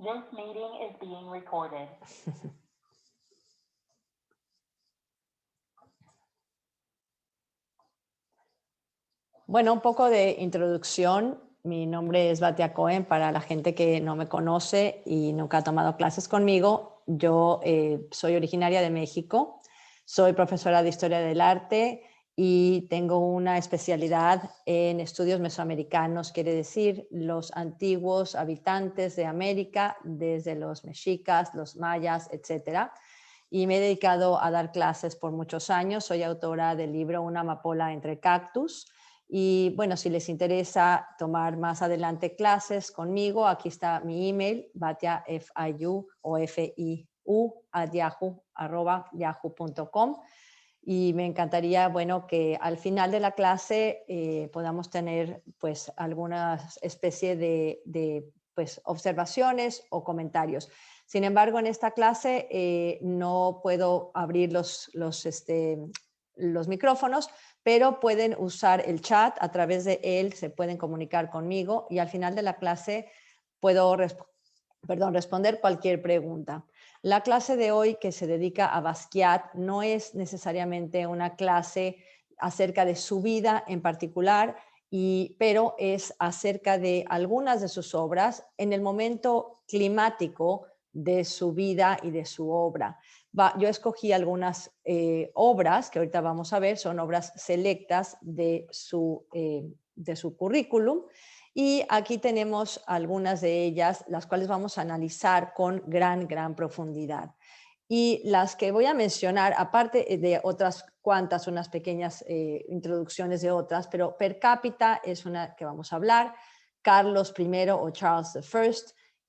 This meeting is being recorded. Bueno, un poco de introducción. Mi nombre es Batia Cohen, para la gente que no me conoce y nunca ha tomado clases conmigo. Yo soy originaria de México, soy profesora de Historia del Arte y tengo una especialidad en estudios mesoamericanos, quiere decir los antiguos habitantes de América, desde los mexicas, los mayas, etcétera. Y me he dedicado a dar clases por muchos años. Soy autora del libro Una amapola entre cactus. Y bueno, si les interesa tomar más adelante clases conmigo, aquí está mi email, batia, F-I-U o F-I-U, @yahoo.com. Y me encantaría, bueno, que al final de la clase podamos tener pues alguna especie de pues, observaciones o comentarios. Sin embargo, en esta clase no puedo abrir los micrófonos, pero pueden usar el chat, a través de él se pueden comunicar conmigo y al final de la clase puedo responder cualquier pregunta. La clase de hoy, que se dedica a Basquiat, no es necesariamente una clase acerca de su vida en particular, pero es acerca de algunas de sus obras en el momento climático de su vida y de su obra. Yo escogí algunas obras que ahorita vamos a ver, son obras selectas de su currículum, y aquí tenemos algunas de ellas, las cuales vamos a analizar con gran profundidad. Y las que voy a mencionar, aparte de otras cuantas, unas pequeñas introducciones de otras, pero Per cápita es una que vamos a hablar, Carlos I o Charles I,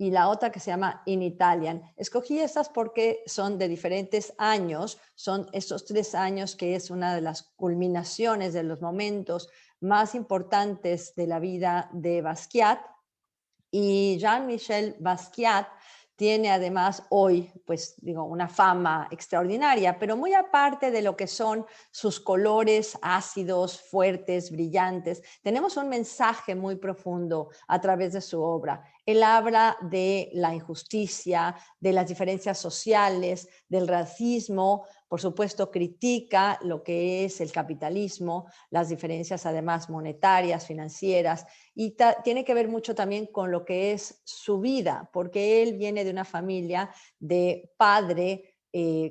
y la otra que se llama In Italian. Escogí estas porque son de diferentes años, son estos 3 años que es una de las culminaciones de los momentos más importantes de la vida de Basquiat. Y Jean-Michel Basquiat tiene además hoy, pues digo, una fama extraordinaria, pero muy aparte de lo que son sus colores ácidos, fuertes, brillantes, tenemos un mensaje muy profundo a través de su obra. Él habla de la injusticia, de las diferencias sociales, del racismo, por supuesto critica lo que es el capitalismo, las diferencias además monetarias, financieras, y tiene que ver mucho también con lo que es su vida, porque él viene de una familia de padre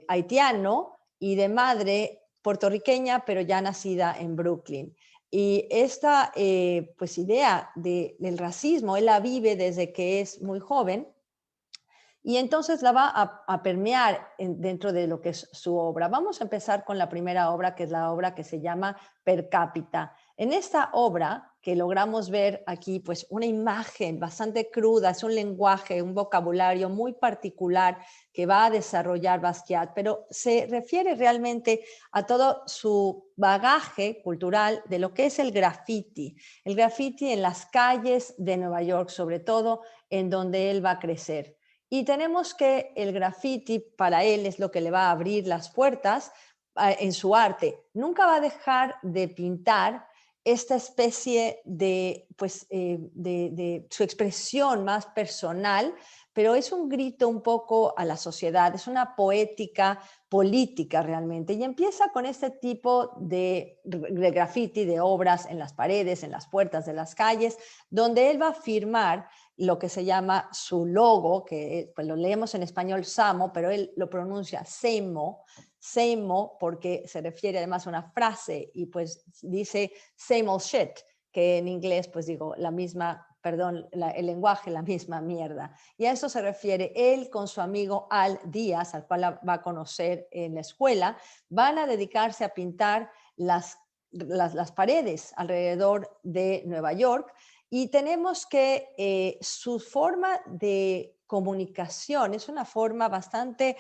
haitiano y de madre puertorriqueña, pero ya nacida en Brooklyn. Y esta pues idea del racismo, él la vive desde que es muy joven, y entonces la va a permear dentro de lo que es su obra. Vamos a empezar con la primera obra, que es la obra que se llama Per cápita. En esta obra, que logramos ver aquí, pues una imagen bastante cruda, es un lenguaje, un vocabulario muy particular que va a desarrollar Basquiat, pero se refiere realmente a todo su bagaje cultural de lo que es el graffiti en las calles de Nueva York, sobre todo en donde él va a crecer. Y tenemos que el graffiti para él es lo que le va a abrir las puertas en su arte. Nunca va a dejar de pintar esta especie pues, de su expresión más personal, pero es un grito un poco a la sociedad, es una poética política realmente. Y empieza con este tipo de graffiti, de obras en las paredes, en las puertas de las calles, donde él va a firmar lo que se llama su logo, que pues lo leemos en español Samo, pero él lo pronuncia Seimo, Seimo porque se refiere además a una frase y pues dice same old shit, que en inglés pues digo la misma, perdón, el lenguaje, la misma mierda. Y a eso se refiere él con su amigo Al Díaz, al cual va a conocer en la escuela, van a dedicarse a pintar las paredes alrededor de Nueva York. Y tenemos que su forma de comunicación es una forma bastante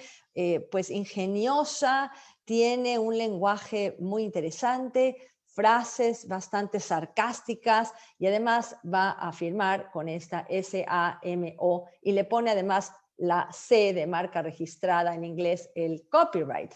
pues ingeniosa, tiene un lenguaje muy interesante, frases bastante sarcásticas, y además va a firmar con esta S-A-M-O y le pone además la C de marca registrada en inglés, el copyright.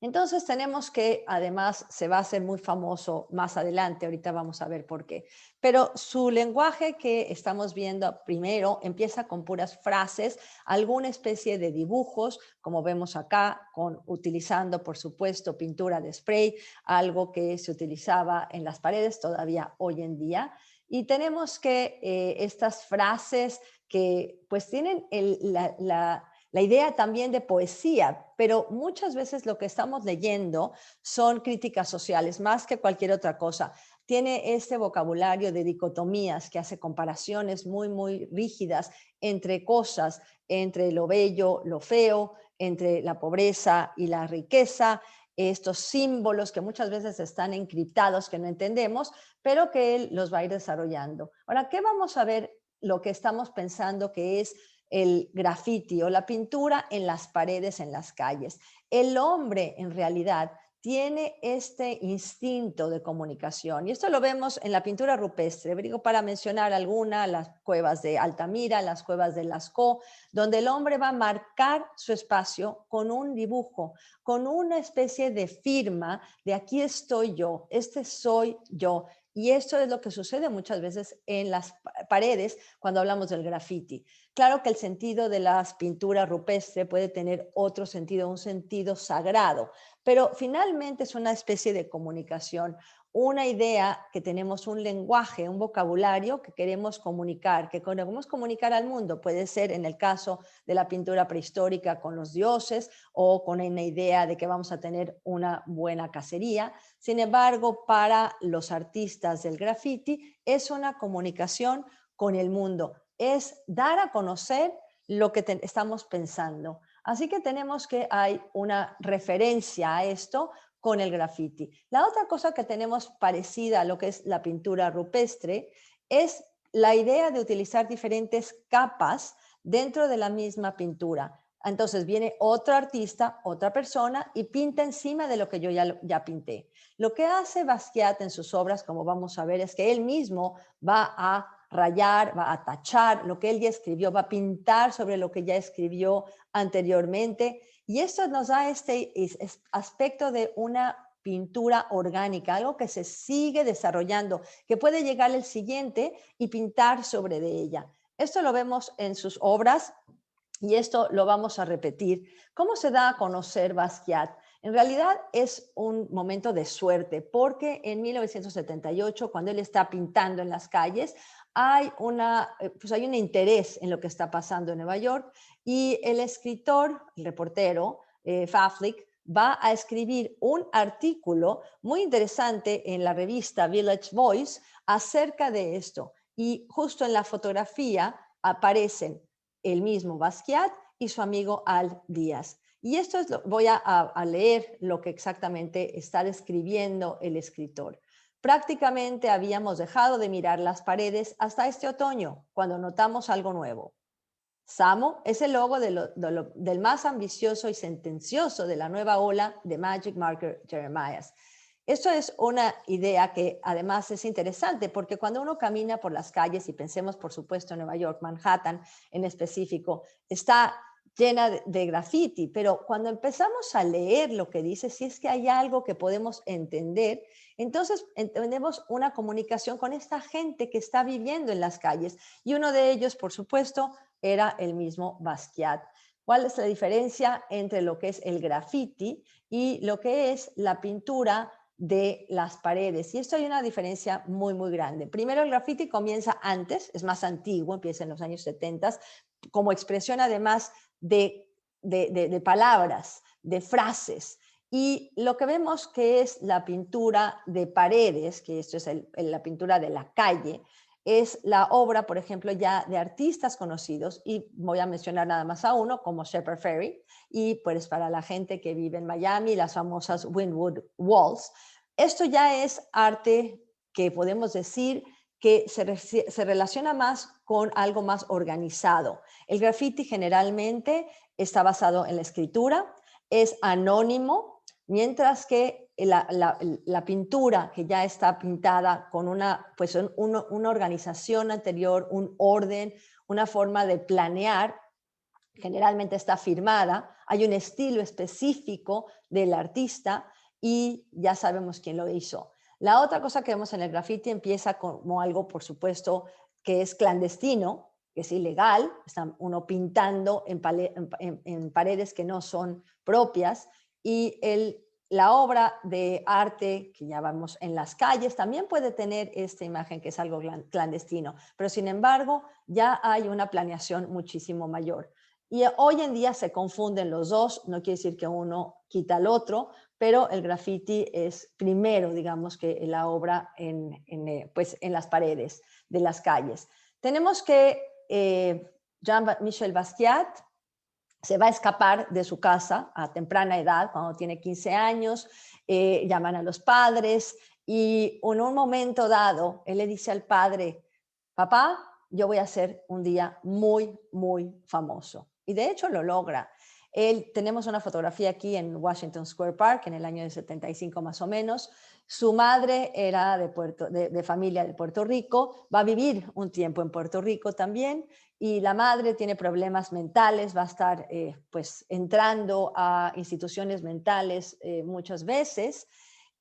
Entonces tenemos que, además, se va a hacer muy famoso más adelante, ahorita vamos a ver por qué, pero su lenguaje que estamos viendo primero empieza con puras frases, alguna especie de dibujos, como vemos acá, utilizando, por supuesto, pintura de spray, algo que se utilizaba en las paredes todavía hoy en día. Y tenemos que estas frases que pues tienen la idea también de poesía, pero muchas veces lo que estamos leyendo son críticas sociales, más que cualquier otra cosa. Tiene este vocabulario de dicotomías que hace comparaciones muy, muy rígidas entre cosas, entre lo bello, lo feo, entre la pobreza y la riqueza, estos símbolos que muchas veces están encriptados, que no entendemos, pero que él los va a ir desarrollando. Ahora, ¿qué vamos a ver? Lo que estamos pensando que es el graffiti o la pintura en las paredes, en las calles. El hombre en realidad tiene este instinto de comunicación y esto lo vemos en la pintura rupestre. Digo, para mencionar alguna, las cuevas de Altamira, las cuevas de Lascaux, donde el hombre va a marcar su espacio con un dibujo, con una especie de firma de aquí estoy yo, este soy yo. Y esto es lo que sucede muchas veces en las paredes cuando hablamos del graffiti. Claro que el sentido de las pinturas rupestres puede tener otro sentido, un sentido sagrado, pero finalmente es una especie de comunicación, una idea que tenemos, un lenguaje, un vocabulario que queremos comunicar, que queremos comunicar al mundo. Puede ser en el caso de la pintura prehistórica con los dioses o con una idea de que vamos a tener una buena cacería. Sin embargo, para los artistas del graffiti es una comunicación con el mundo, es dar a conocer lo que estamos pensando. Así que tenemos que hay una referencia a esto con el graffiti. La otra cosa que tenemos parecida a lo que es la pintura rupestre es la idea de utilizar diferentes capas dentro de la misma pintura. Entonces viene otro artista, otra persona y pinta encima de lo que yo ya pinté. Lo que hace Basquiat en sus obras, como vamos a ver, es que él mismo va a rayar, va a tachar lo que él ya escribió, va a pintar sobre lo que ya escribió anteriormente. Y esto nos da este aspecto de una pintura orgánica, algo que se sigue desarrollando, que puede llegar el siguiente y pintar sobre de ella. Esto lo vemos en sus obras y esto lo vamos a repetir. ¿Cómo se da a conocer Basquiat? En realidad es un momento de suerte, porque en 1978, cuando él está pintando en las calles, hay un interés en lo que está pasando en Nueva York y el escritor, el reportero, Faflik, va a escribir un artículo muy interesante en la revista Village Voice acerca de esto. Y justo en la fotografía aparecen el mismo Basquiat y su amigo Al Díaz. Y esto es voy a leer lo que exactamente está describiendo el escritor. Prácticamente habíamos dejado de mirar las paredes hasta este otoño, cuando notamos algo nuevo. Samo es el logo del más ambicioso y sentencioso de la nueva ola de Magic Marker Jeremias. Esto es una idea que además es interesante porque cuando uno camina por las calles y pensemos por supuesto en Nueva York, Manhattan en específico, está llena de graffiti, pero cuando empezamos a leer lo que dice, si es que hay algo que podemos entender, entonces entendemos una comunicación con esta gente que está viviendo en las calles y uno de ellos, por supuesto, era el mismo Basquiat. ¿Cuál es la diferencia entre lo que es el graffiti y lo que es la pintura de las paredes? Y esto hay una diferencia muy, muy grande. Primero, el graffiti comienza antes, es más antiguo, empieza en los años 70, como expresión además de palabras, de frases. Y lo que vemos que es la pintura de paredes, que esto es la pintura de la calle, es la obra, por ejemplo, ya de artistas conocidos, y voy a mencionar nada más a uno, como Shepard Fairey, y pues para la gente que vive en Miami, las famosas Wynwood Walls. Esto ya es arte que podemos decir que se relaciona más con algo más organizado. El graffiti generalmente está basado en la escritura, es anónimo, mientras que la pintura que ya está pintada con una organización anterior, un orden, una forma de planear, generalmente está firmada, hay un estilo específico del artista y ya sabemos quién lo hizo. La otra cosa que vemos en el graffiti empieza como algo, por supuesto, que es clandestino, que es ilegal, está uno pintando en paredes que no son propias, y la obra de arte que ya vamos en las calles también puede tener esta imagen que es algo clandestino, pero sin embargo ya hay una planeación muchísimo mayor. Y hoy en día se confunden los dos, no quiere decir que uno quita al otro, pero el graffiti es primero, digamos, que la obra pues, en las paredes de las calles. Tenemos que Jean-Michel Basquiat se va a escapar de su casa a temprana edad, cuando tiene 15 años, llaman a los padres y en un momento dado, él le dice al padre, papá, yo voy a ser un día muy, muy famoso. Y de hecho lo logra. Tenemos una fotografía aquí en Washington Square Park, en el año de 75 más o menos. Su madre era de familia de Puerto Rico, va a vivir un tiempo en Puerto Rico también, y la madre tiene problemas mentales, va a estar pues entrando a instituciones mentales muchas veces.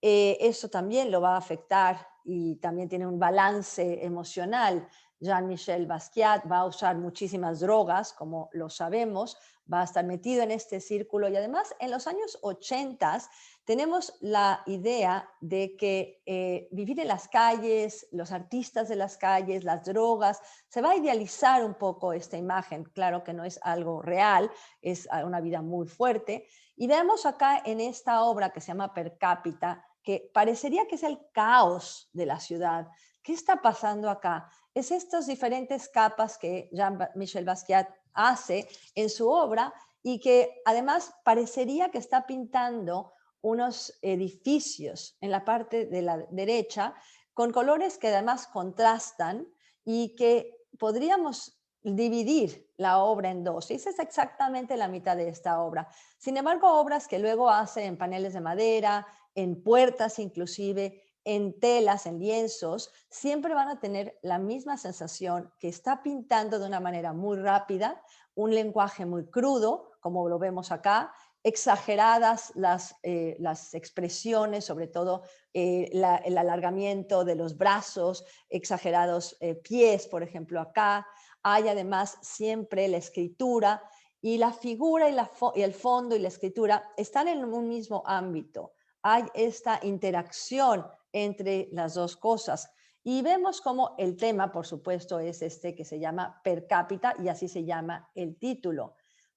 Eso también lo va a afectar y también tiene un balance emocional. Jean-Michel Basquiat va a usar muchísimas drogas, como lo sabemos, va a estar metido en este círculo y además en los años 80 tenemos la idea de que vivir en las calles, los artistas de las calles, las drogas, se va a idealizar un poco esta imagen. Claro que no es algo real, es una vida muy fuerte. Y vemos acá en esta obra que se llama Per Cápita, que parecería que es el caos de la ciudad. ¿Qué está pasando acá? Es estas diferentes capas que Jean-Michel Basquiat hace en su obra y que además parecería que está pintando unos edificios en la parte de la derecha con colores que además contrastan y que podríamos dividir la obra en dos. Y esa es exactamente la mitad de esta obra. Sin embargo, obras que luego hace en paneles de madera, en puertas inclusive, en telas, en lienzos, siempre van a tener la misma sensación que está pintando de una manera muy rápida, un lenguaje muy crudo, como lo vemos acá, exageradas las expresiones, sobre todo el alargamiento de los brazos, exagerados pies, por ejemplo, acá. Hay además siempre la escritura y la figura y el fondo y la escritura están en un mismo ámbito. Hay esta interacción entre las dos cosas. Y vemos como el tema, por supuesto, es este que se llama Per Cápita y así se llama el título.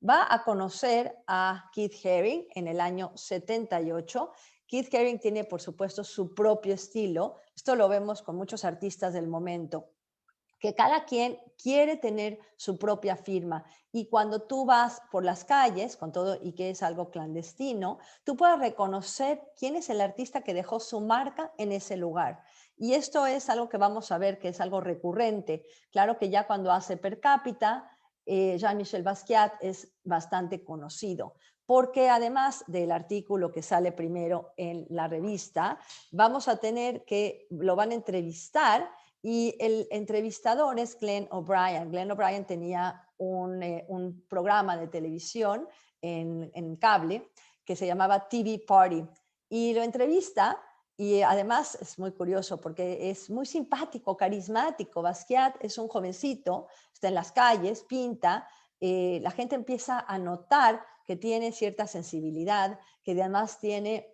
Va a conocer a Keith Haring en el año 78. Keith Haring tiene, por supuesto, su propio estilo. Esto lo vemos con muchos artistas del momento, que cada quien quiere tener su propia firma y cuando tú vas por las calles, con todo y que es algo clandestino, tú puedes reconocer quién es el artista que dejó su marca en ese lugar. Y esto es algo que vamos a ver que es algo recurrente. Claro que ya cuando hace Per Cápita, Jean-Michel Basquiat es bastante conocido, porque además del artículo que sale primero en la revista, vamos a tener que lo van a entrevistar y el entrevistador es Glenn O'Brien. Glenn O'Brien tenía un programa de televisión en cable que se llamaba TV Party y lo entrevista y además es muy curioso porque es muy simpático, carismático. Basquiat es un jovencito, está en las calles, pinta, la gente empieza a notar que tiene cierta sensibilidad, que además tiene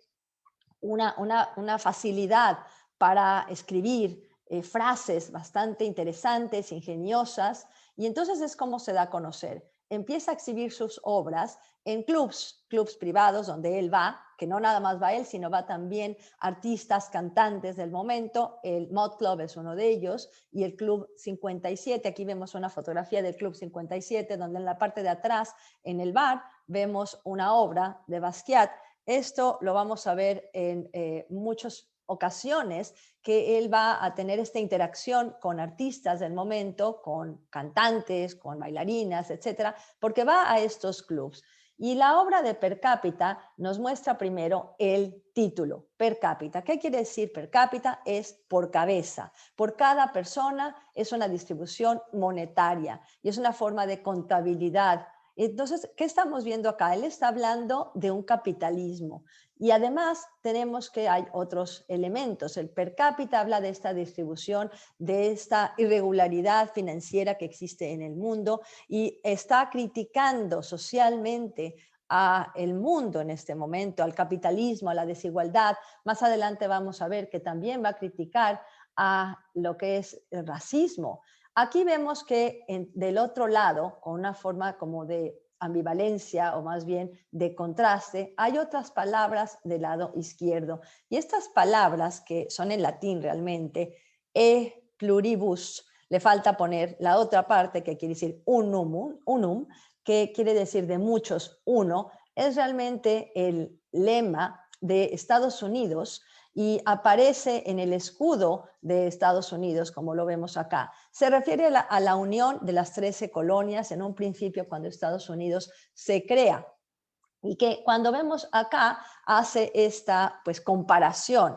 una facilidad para escribir frases bastante interesantes, ingeniosas, y entonces es como se da a conocer. Empieza a exhibir sus obras en clubs privados donde él va, que no nada más va él, sino va también artistas, cantantes del momento. El Mod Club es uno de ellos y el Club 57. Aquí vemos una fotografía del Club 57, donde en la parte de atrás, en el bar, vemos una obra de Basquiat. Esto lo vamos a ver en muchas ocasiones, que él va a tener esta interacción con artistas del momento, con cantantes, con bailarinas, etcétera, porque va a estos clubs. Y la obra de Per Cápita nos muestra primero el título, Per Cápita. ¿Qué quiere decir Per Cápita? Es por cabeza. Por cada persona es una distribución monetaria y es una forma de contabilidad. Entonces, ¿qué estamos viendo acá? Él está hablando de un capitalismo y además tenemos que hay otros elementos. El per cápita habla de esta distribución, de esta irregularidad financiera que existe en el mundo y está criticando socialmente a el mundo en este momento, al capitalismo, a la desigualdad. Más adelante vamos a ver que también va a criticar a lo que es el racismo. Aquí vemos que del otro lado, con una forma como de ambivalencia o más bien de contraste, hay otras palabras del lado izquierdo. Y estas palabras, que son en latín realmente, pluribus, le falta poner la otra parte que quiere decir unum, que quiere decir de muchos uno, es realmente el lema de Estados Unidos y aparece en el escudo de Estados Unidos, como lo vemos acá. Se refiere a la unión de las 13 colonias en un principio cuando Estados Unidos se crea. Y que cuando vemos acá hace esta pues comparación.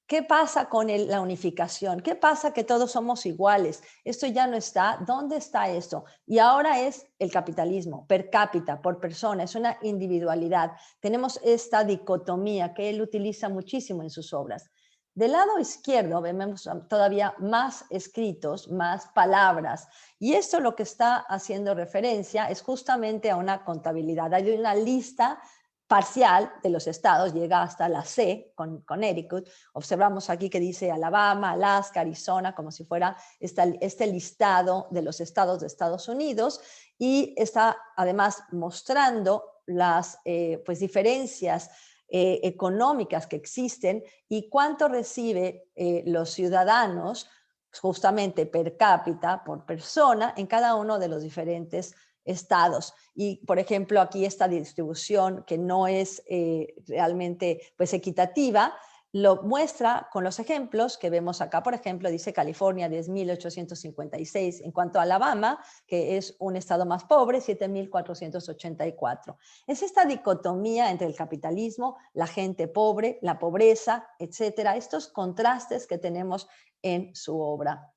¿Qué pasa con la unificación? ¿Qué pasa que todos somos iguales? Esto ya no está. ¿Dónde está esto? Y ahora es el capitalismo, per cápita, por persona, es una individualidad. Tenemos esta dicotomía que él utiliza muchísimo en sus obras. Del lado izquierdo vemos todavía más escritos, más palabras, y esto lo que está haciendo referencia es justamente a una contabilidad. Hay una lista parcial de los estados, llega hasta la C, con Connecticut. Observamos aquí que dice Alabama, Alaska, Arizona, como si fuera este listado de los estados de Estados Unidos, y está además mostrando las pues, diferencias económicas que existen y cuánto recibe los ciudadanos justamente per cápita, por persona, en cada uno de los diferentes estados. Y, por ejemplo, aquí esta distribución que no es realmente pues, equitativa, lo muestra con los ejemplos que vemos acá. Por ejemplo, dice California 10.856, en cuanto a Alabama, que es un estado más pobre, 7.484. Es esta dicotomía entre el capitalismo, la gente pobre, la pobreza, etcétera, estos contrastes que tenemos en su obra.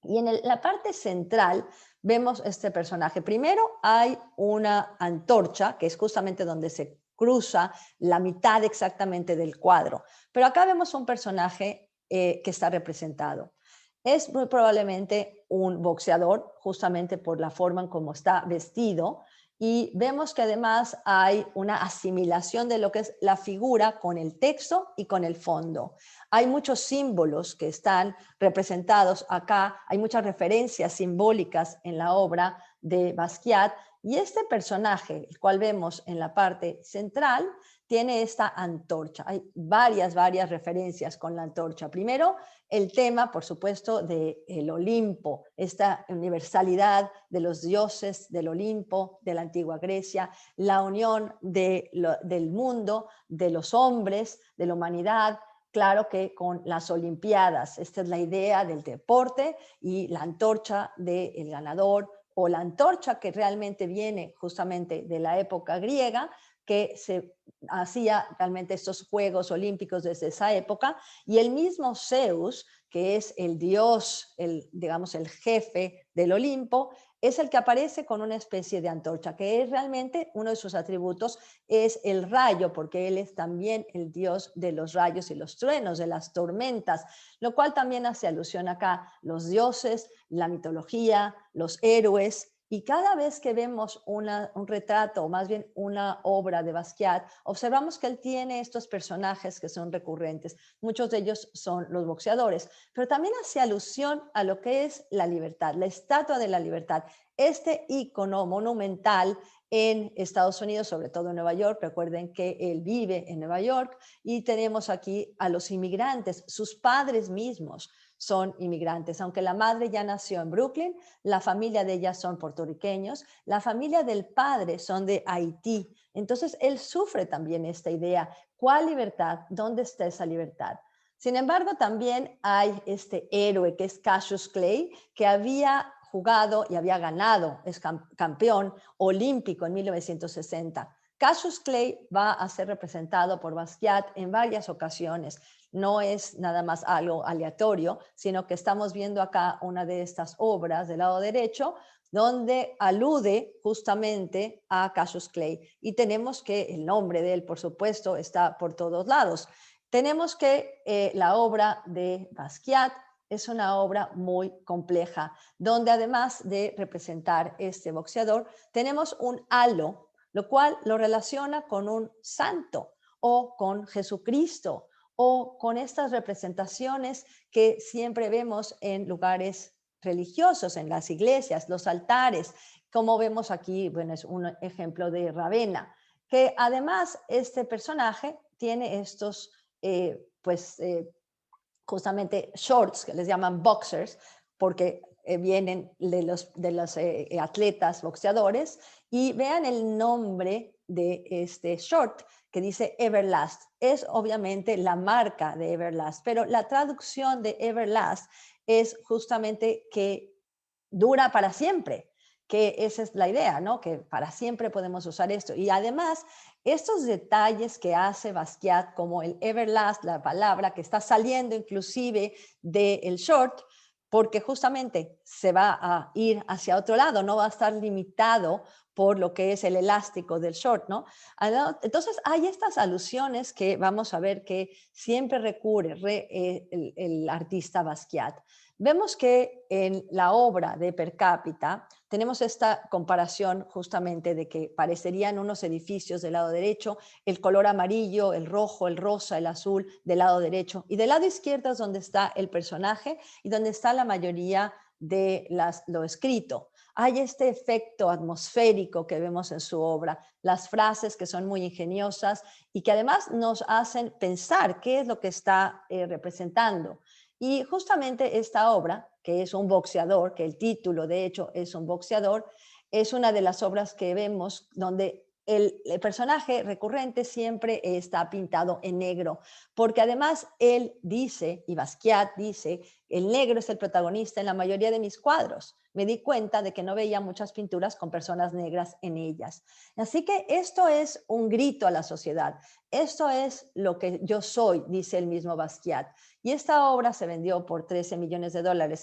Y en la parte central vemos este personaje. Primero hay una antorcha, que es justamente donde se cruza la mitad exactamente del cuadro. Pero acá vemos un personaje que está representado. Es muy probablemente un boxeador, justamente por la forma en cómo está vestido, y vemos que además hay una asimilación de lo que es la figura con el texto y con el fondo. Hay muchos símbolos que están representados acá, hay muchas referencias simbólicas en la obra de Basquiat, y este personaje, el cual vemos en la parte central, tiene esta antorcha. Hay varias referencias con la antorcha. Primero, el tema, por supuesto, del Olimpo, esta universalidad de los dioses del Olimpo, de la antigua Grecia, la unión del mundo, de los hombres, de la humanidad, claro que con las Olimpiadas. Esta es la idea del deporte y la antorcha del ganador, o la antorcha que realmente viene justamente de la época griega, que se hacía realmente estos Juegos Olímpicos desde esa época, y el mismo Zeus, que es el dios, digamos el jefe del Olimpo, es el que aparece con una especie de antorcha, que es realmente uno de sus atributos, es el rayo, porque él es también el dios de los rayos y los truenos, de las tormentas, lo cual también hace alusión acá, los dioses, la mitología, los héroes. Y cada vez que vemos un retrato, o más bien una obra de Basquiat, observamos que él tiene estos personajes que son recurrentes. Muchos de ellos son los boxeadores, pero también hace alusión a lo que es la libertad, la Estatua de la Libertad. Este ícono monumental en Estados Unidos, sobre todo en Nueva York. Recuerden que él vive en Nueva York, y tenemos aquí a los inmigrantes, sus padres mismos son inmigrantes, aunque la madre ya nació en Brooklyn, la familia de ella son puertorriqueños, la familia del padre son de Haití. Entonces él sufre también esta idea, ¿cuál libertad? ¿Dónde está esa libertad? Sin embargo, también hay este héroe que es Cassius Clay, que había jugado y había ganado, es campeón olímpico en 1960. Cassius Clay va a ser representado por Basquiat en varias ocasiones. No es nada más algo aleatorio, sino que estamos viendo acá una de estas obras del lado derecho, donde alude justamente a Cassius Clay. Y tenemos que el nombre de él, por supuesto, está por todos lados. Tenemos que la obra de Basquiat es una obra muy compleja, donde además de representar este boxeador, tenemos un halo, lo cual lo relaciona con un santo o con Jesucristo o con estas representaciones que siempre vemos en lugares religiosos, en las iglesias, los altares, como vemos aquí, bueno, es un ejemplo de Ravenna, que además este personaje tiene estos, justamente shorts, que les llaman boxers, porque vienen de los atletas boxeadores, y vean el nombre de este short que dice Everlast. Es obviamente la marca de Everlast, pero la traducción de Everlast es justamente que dura para siempre, que esa es la idea, ¿no? Que para siempre podemos usar esto. Y además, estos detalles que hace Basquiat, como el Everlast, la palabra que está saliendo inclusive del short, porque justamente se va a ir hacia otro lado, no va a estar limitado por lo que es el elástico del short, ¿no? Entonces hay estas alusiones que vamos a ver que siempre recurre el artista Basquiat. Vemos que en la obra de Per Cápita tenemos esta comparación justamente de que parecerían unos edificios del lado derecho, el color amarillo, el rojo, el rosa, el azul del lado derecho, y del lado izquierdo es donde está el personaje y donde está la mayoría de lo escrito. Hay este efecto atmosférico que vemos en su obra, las frases que son muy ingeniosas y que además nos hacen pensar qué es lo que está representando. Y justamente esta obra, que es un boxeador, que el título de hecho es un boxeador, es una de las obras que vemos donde el personaje recurrente siempre está pintado en negro, porque además él dice, y Basquiat dice, el negro es el protagonista en la mayoría de mis cuadros. Me di cuenta de que no veía muchas pinturas con personas negras en ellas. Así que esto es un grito a la sociedad. Esto es lo que yo soy, dice el mismo Basquiat. Y esta obra se vendió por $13 millones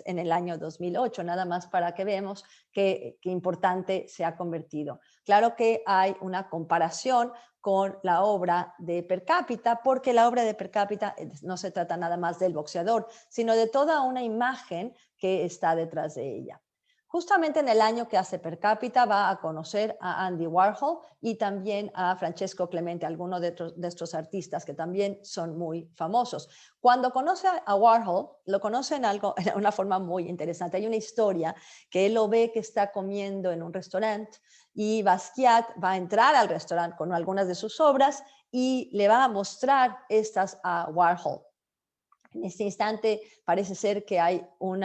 en el año 2008, nada más para que veamos qué importante se ha convertido. Claro que hay una comparación con la obra de Per Cápita, porque la obra de Per Cápita no se trata nada más del boxeador, sino de toda una imagen que está detrás de ella. Justamente en el año que hace Per Cápita va a conocer a Andy Warhol y también a Francesco Clemente, algunos de estos artistas que también son muy famosos. Cuando conoce a Warhol, lo conoce de una forma muy interesante. Hay una historia que él lo ve que está comiendo en un restaurante y Basquiat va a entrar al restaurante con algunas de sus obras y le va a mostrar estas a Warhol. En este instante parece ser que hay un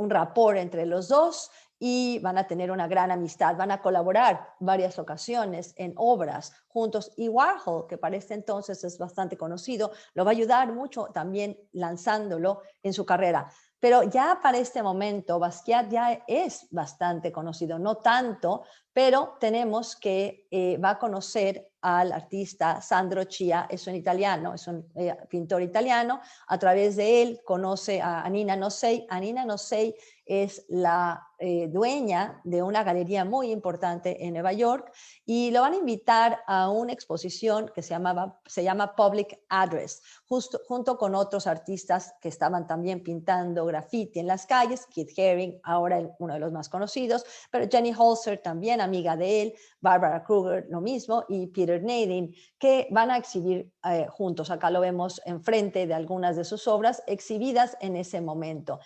rapport entre los dos y van a tener una gran amistad, van a colaborar varias ocasiones en obras juntos y Warhol, que para este entonces es bastante conocido, lo va a ayudar mucho también lanzándolo en su carrera. Pero ya para este momento Basquiat ya es bastante conocido, no tanto, pero tenemos que va a conocer al artista Sandro Chia, es un italiano, es un pintor italiano. A través de él conoce a Anina Nosei. Anina Nosei es la dueña de una galería muy importante en Nueva York y lo van a invitar a una exposición que se llama Public Address, junto con otros artistas que estaban también pintando graffiti en las calles, Keith Haring, ahora uno de los más conocidos, pero Jenny Holzer también, amiga de él, Barbara Kruger, lo mismo, y Peter Nadine, que van a exhibir juntos. Acá lo vemos enfrente de algunas de sus obras exhibidas en ese momento.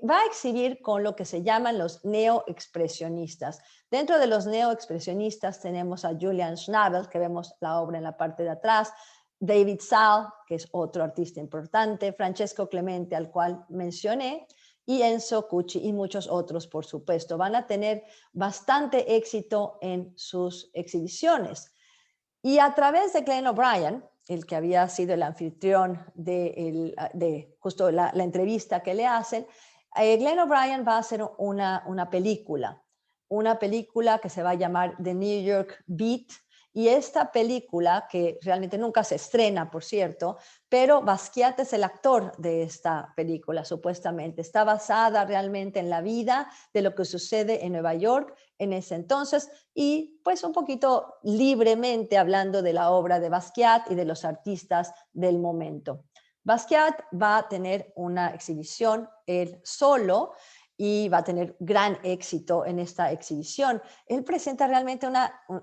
Va a exhibir con lo que se llaman los neoexpresionistas. Dentro de los neoexpresionistas tenemos a Julian Schnabel, que vemos la obra en la parte de atrás, David Saal, que es otro artista importante, Francesco Clemente, al cual mencioné, y Enzo Cucci y muchos otros, por supuesto. Van a tener bastante éxito en sus exhibiciones. Y a través de Glenn O'Brien, el que había sido el anfitrión de justo la entrevista que le hacen, Glenn O'Brien va a hacer una película una película que se va a llamar The New York Beat. Y esta película, que realmente nunca se estrena, por cierto, pero Basquiat es el actor de esta película, supuestamente. Está basada realmente en la vida de lo que sucede en Nueva York en ese entonces y pues un poquito libremente hablando de la obra de Basquiat y de los artistas del momento. Basquiat va a tener una exhibición él solo y va a tener gran éxito en esta exhibición. Él presenta realmente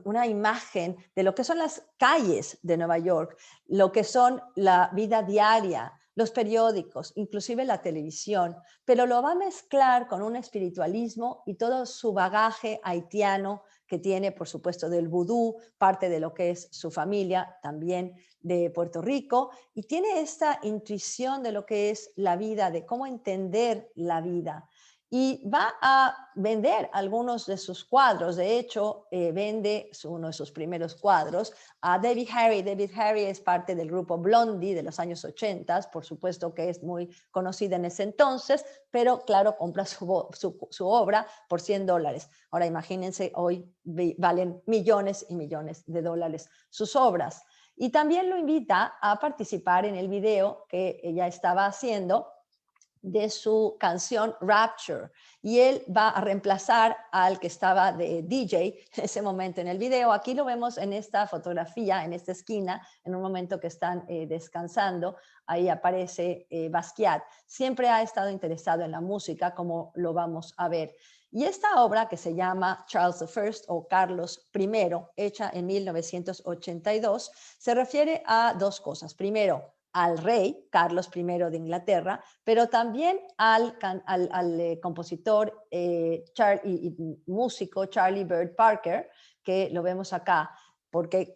una imagen de lo que son las calles de Nueva York, lo que son la vida diaria, los periódicos, inclusive la televisión, pero lo va a mezclar con un espiritualismo y todo su bagaje haitiano que tiene, por supuesto, del vudú, parte de lo que es su familia, también de Puerto Rico, y tiene esta intuición de lo que es la vida, de cómo entender la vida. Y va a vender algunos de sus cuadros. De hecho, vende uno de sus primeros cuadros a Debbie Harry. Debbie Harry es parte del grupo Blondie de los años 80, por supuesto que es muy conocida en ese entonces, pero claro, compra su obra por $100. Ahora imagínense, hoy valen millones y millones de dólares sus obras. Y también lo invita a participar en el video que ella estaba haciendo de su canción Rapture, y él va a reemplazar al que estaba de DJ en ese momento en el video. Aquí lo vemos en esta fotografía, en esta esquina, en un momento que están descansando, ahí aparece Basquiat. Siempre ha estado interesado en la música, como lo vamos a ver. Y esta obra, que se llama Charles I o Carlos I, hecha en 1982, se refiere a dos cosas. Primero, al rey Carlos I de Inglaterra, pero también al compositor y músico Charlie Bird Parker, que lo vemos acá, porque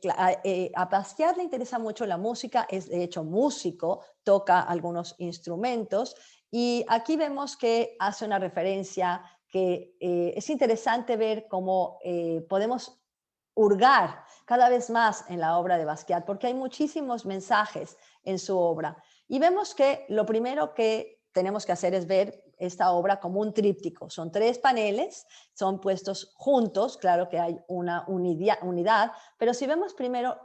a Basquiat le interesa mucho la música, es de hecho músico, toca algunos instrumentos, y aquí vemos que hace una referencia que es interesante ver cómo podemos hurgar cada vez más en la obra de Basquiat, porque hay muchísimos mensajes en su obra. Y vemos que lo primero que tenemos que hacer es ver esta obra como un tríptico. Son 3 paneles, son puestos juntos, claro que hay una unidad, pero si vemos primero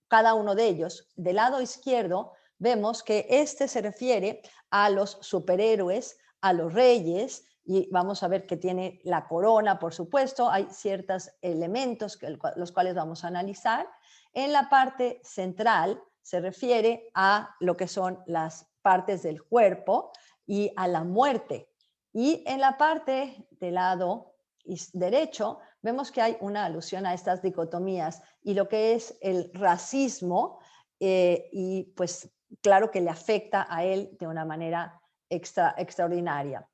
cada uno de ellos, del lado izquierdo vemos que este se refiere a los superhéroes, a los reyes, y vamos a ver que tiene la corona, por supuesto, hay ciertos elementos los cuales vamos a analizar. En la parte central se refiere a lo que son las partes del cuerpo y a la muerte. Y en la parte del lado derecho vemos que hay una alusión a estas dicotomías y lo que es el racismo, y pues claro que le afecta a él de una manera extraordinaria.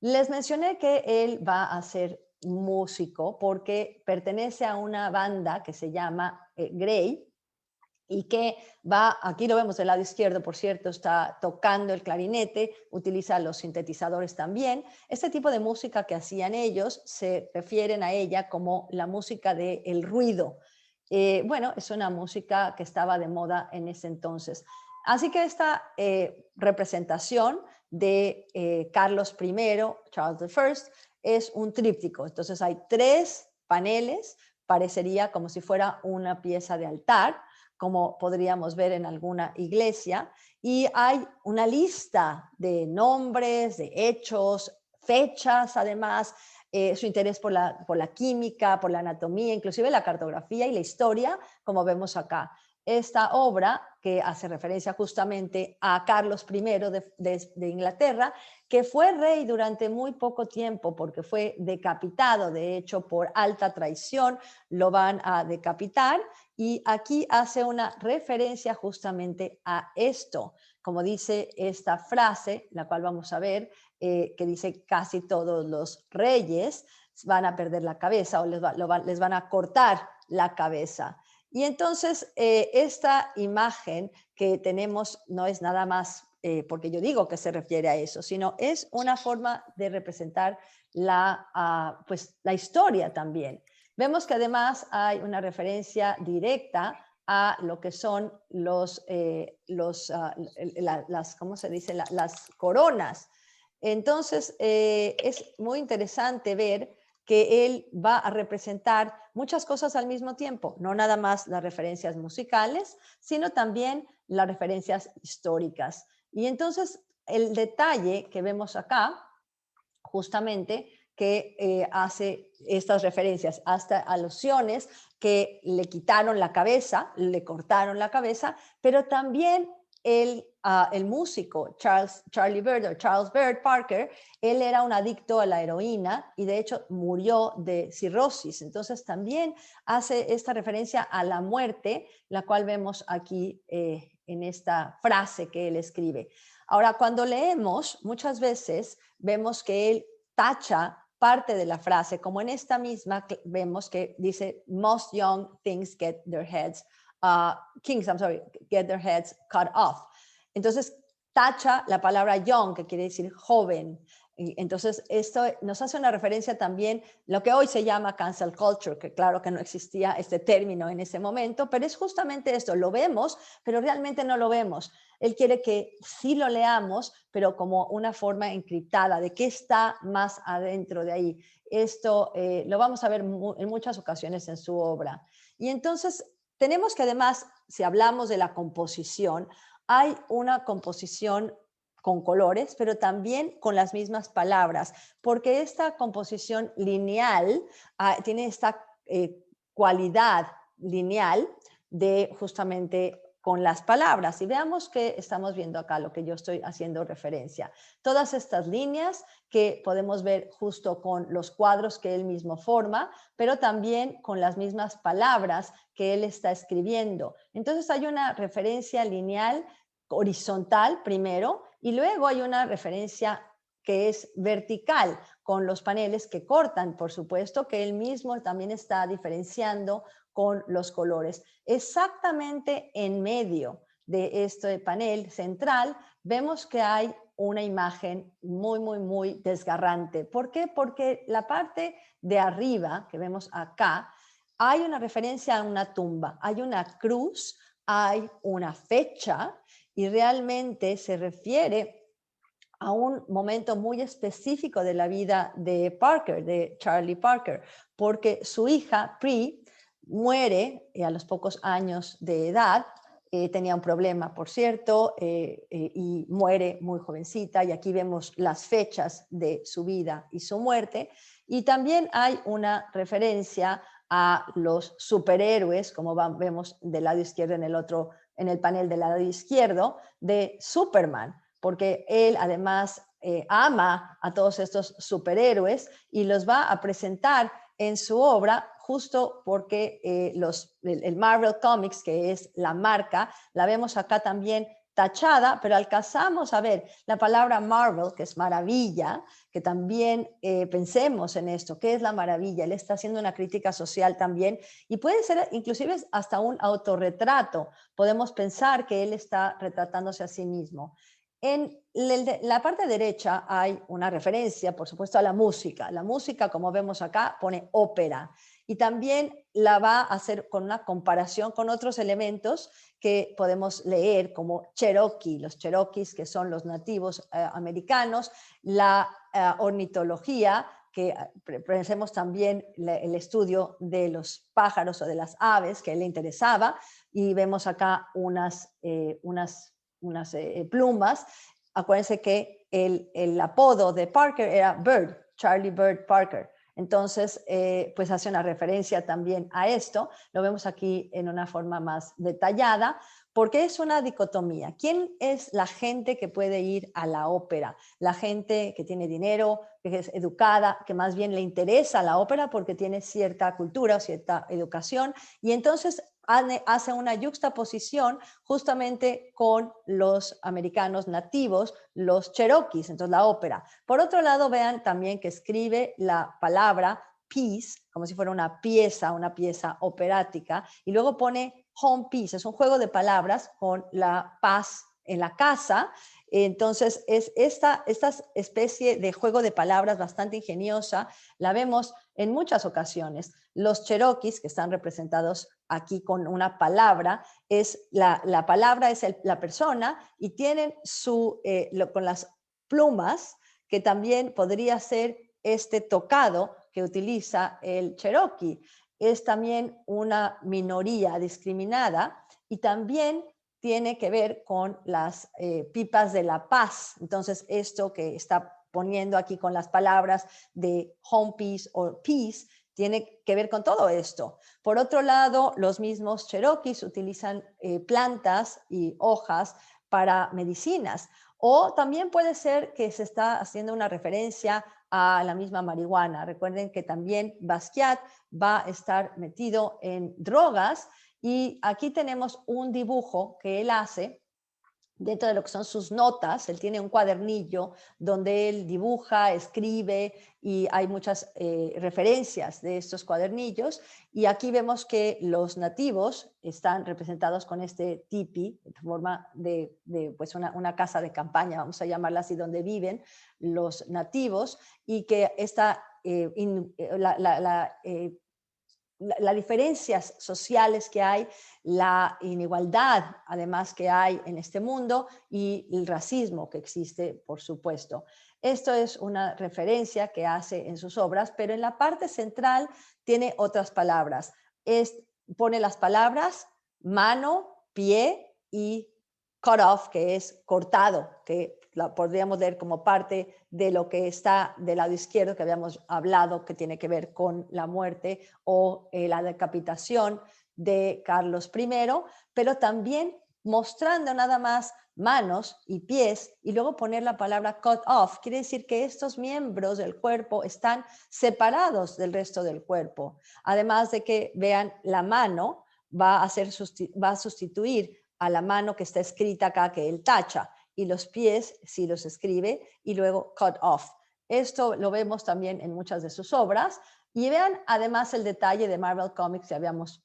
Les mencioné que él va a ser músico porque pertenece a una banda que se llama Grey, y que va, aquí lo vemos del lado izquierdo, por cierto, está tocando el clarinete, utiliza los sintetizadores también. Este tipo de música que hacían ellos se refieren a ella como la música del ruido. Bueno, es una música que estaba de moda en ese entonces. Así que esta representación de Carlos I, Charles I, es un tríptico. Entonces hay 3 paneles, parecería como si fuera una pieza de altar, como podríamos ver en alguna iglesia, y hay una lista de nombres, de hechos, fechas, además, su interés por la química, por la anatomía, inclusive la cartografía y la historia, como vemos acá. Esta obra, que hace referencia justamente a Carlos I de Inglaterra, que fue rey durante muy poco tiempo porque fue decapitado, de hecho, por alta traición, lo van a decapitar, y aquí hace una referencia justamente a esto, como dice esta frase, la cual vamos a ver, que dice: casi todos los reyes van a perder la cabeza o les van a cortar la cabeza. Y entonces esta imagen que tenemos no es nada más porque yo digo que se refiere a eso, sino es una forma de representar pues, la historia también. Vemos que además hay una referencia directa a lo que son ¿cómo se dice? Las coronas. Entonces, es muy interesante ver que él va a representar muchas cosas al mismo tiempo, no nada más las referencias musicales, sino también las referencias históricas. Y entonces el detalle que vemos acá, justamente, que hace estas referencias hasta alusiones que le quitaron la cabeza, le cortaron la cabeza, pero también el músico Charlie Bird o Charles Bird Parker, él era un adicto a la heroína y de hecho murió de cirrosis. Entonces también hace esta referencia a la muerte, la cual vemos aquí en esta frase que él escribe. Ahora, cuando leemos, muchas veces vemos que él tacha parte de la frase, como en esta misma vemos que dice, most young things get their heads, get their heads cut off. Entonces, tacha la palabra young, que quiere decir joven. Y entonces, esto nos hace una referencia también lo que hoy se llama cancel culture, que claro que no existía este término en ese momento, pero es justamente esto, lo vemos, pero realmente no lo vemos. Él quiere que sí lo leamos, pero como una forma encriptada de qué está más adentro de ahí. Esto lo vamos a ver en muchas ocasiones en su obra. Y entonces tenemos que además, si hablamos de la composición, hay una composición con colores, pero también con las mismas palabras, porque esta composición lineal tiene esta cualidad lineal de justamente con las palabras. Y veamos qué estamos viendo acá, lo que yo estoy haciendo referencia. Todas estas líneas que podemos ver justo con los cuadros que él mismo forma, pero también con las mismas palabras que él está escribiendo. Entonces hay una referencia lineal horizontal primero y luego hay una referencia que es vertical con los paneles que cortan, por supuesto, que él mismo también está diferenciando con los colores. Exactamente en medio de este panel central vemos que hay una imagen muy, muy, muy desgarrante. ¿Por qué? Porque la parte de arriba que vemos acá, hay una referencia a una tumba, hay una cruz, hay una fecha y realmente se refiere a un momento muy específico de la vida de Parker, de Charlie Parker, porque su hija, Pri, muere a los pocos años de edad, tenía un problema, por cierto, y muere muy jovencita, y aquí vemos las fechas de su vida y su muerte, y también hay una referencia a los superhéroes, como vemos del lado izquierdo en el panel del lado izquierdo, de Superman, porque él además ama a todos estos superhéroes y los va a presentar en su obra justo porque el Marvel Comics, que es la marca, la vemos acá también tachada, pero alcanzamos a ver la palabra Marvel, que es maravilla, que también pensemos en esto, ¿qué es la maravilla? Él está haciendo una crítica social también y puede ser inclusive hasta un autorretrato. Podemos pensar que él está retratándose a sí mismo. En la parte derecha hay una referencia, por supuesto, a la música. La música, como vemos acá, pone ópera y también la va a hacer con una comparación con otros elementos que podemos leer como Cherokee, los Cherokees que son los nativos americanos, la ornitología, que pensemos también el estudio de los pájaros o de las aves que le interesaba y vemos acá unas plumas. Acuérdense que el apodo de Parker era Bird, Charlie Bird Parker. Entonces, pues hace una referencia también a esto. Lo vemos aquí en una forma más detallada, porque es una dicotomía. ¿Quién es la gente que puede ir a la ópera? La gente que tiene dinero, que es educada, que más bien le interesa la ópera porque tiene cierta cultura o cierta educación. Y entonces hace una yuxtaposición justamente con los americanos nativos, los Cherokees, entonces la ópera. Por otro lado, vean también que escribe la palabra piece, como si fuera una pieza operática, y luego pone home peace, es un juego de palabras con la paz en la casa. Entonces, es esta especie de juego de palabras bastante ingeniosa, la vemos en muchas ocasiones. Los Cherokees, que están representados aquí con una palabra, la palabra es la persona y tienen con las plumas, que también podría ser este tocado que utiliza el Cherokee. Es también una minoría discriminada y también tiene que ver con las pipas de la paz. Entonces, esto que está poniendo aquí con las palabras de home peace o peace, tiene que ver con todo esto. Por otro lado, los mismos Cherokees utilizan plantas y hojas para medicinas. O también puede ser que se está haciendo una referencia a la misma marihuana. Recuerden que también Basquiat va a estar metido en drogas y aquí tenemos un dibujo que él hace dentro de lo que son sus notas. Él tiene un cuadernillo donde él dibuja, escribe y hay muchas referencias de estos cuadernillos. Y aquí vemos que los nativos están representados con este tipi, en forma de pues una casa de campaña, vamos a llamarla así, donde viven los nativos, y que esta, las diferencias sociales que hay, la inigualdad además que hay en este mundo y el racismo que existe, por supuesto. Esto es una referencia que hace en sus obras, pero en la parte central tiene otras palabras. Pone las palabras mano, pie y cut off, que es cortado, que la podríamos ver como parte de lo que está del lado izquierdo que habíamos hablado, que tiene que ver con la muerte o la decapitación de Carlos I, pero también mostrando nada más manos y pies y luego poner la palabra cut off. Quiere decir que estos miembros del cuerpo están separados del resto del cuerpo. Además de que vean la mano va a sustituir a la mano que está escrita acá, que él tacha, y los pies sí los escribe y luego cut off. Esto lo vemos también en muchas de sus obras. Y vean además el detalle de Marvel Comics que habíamos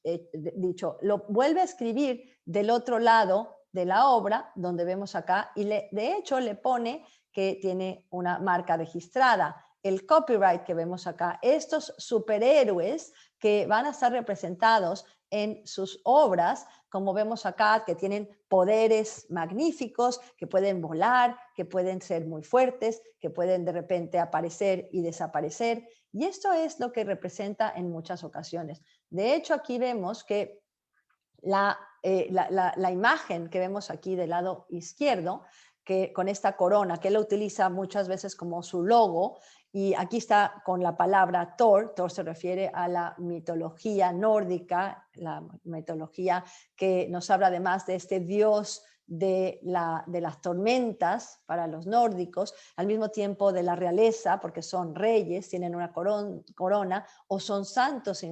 dicho, lo vuelve a escribir del otro lado de la obra, donde vemos acá, y de hecho le pone que tiene una marca registrada. El copyright que vemos acá, estos superhéroes que van a estar representados en sus obras, como vemos acá, que tienen poderes magníficos, que pueden volar, que pueden ser muy fuertes, que pueden de repente aparecer y desaparecer. Y esto es lo que representa en muchas ocasiones. De hecho, aquí vemos que la imagen que vemos aquí del lado izquierdo, que con esta corona, que él utiliza muchas veces como su logo, y aquí está con la palabra Thor. Thor se refiere a la mitología nórdica, la mitología que nos habla además de este dios de las tormentas para los nórdicos, al mismo tiempo de la realeza, porque son reyes, tienen una corona, o son santos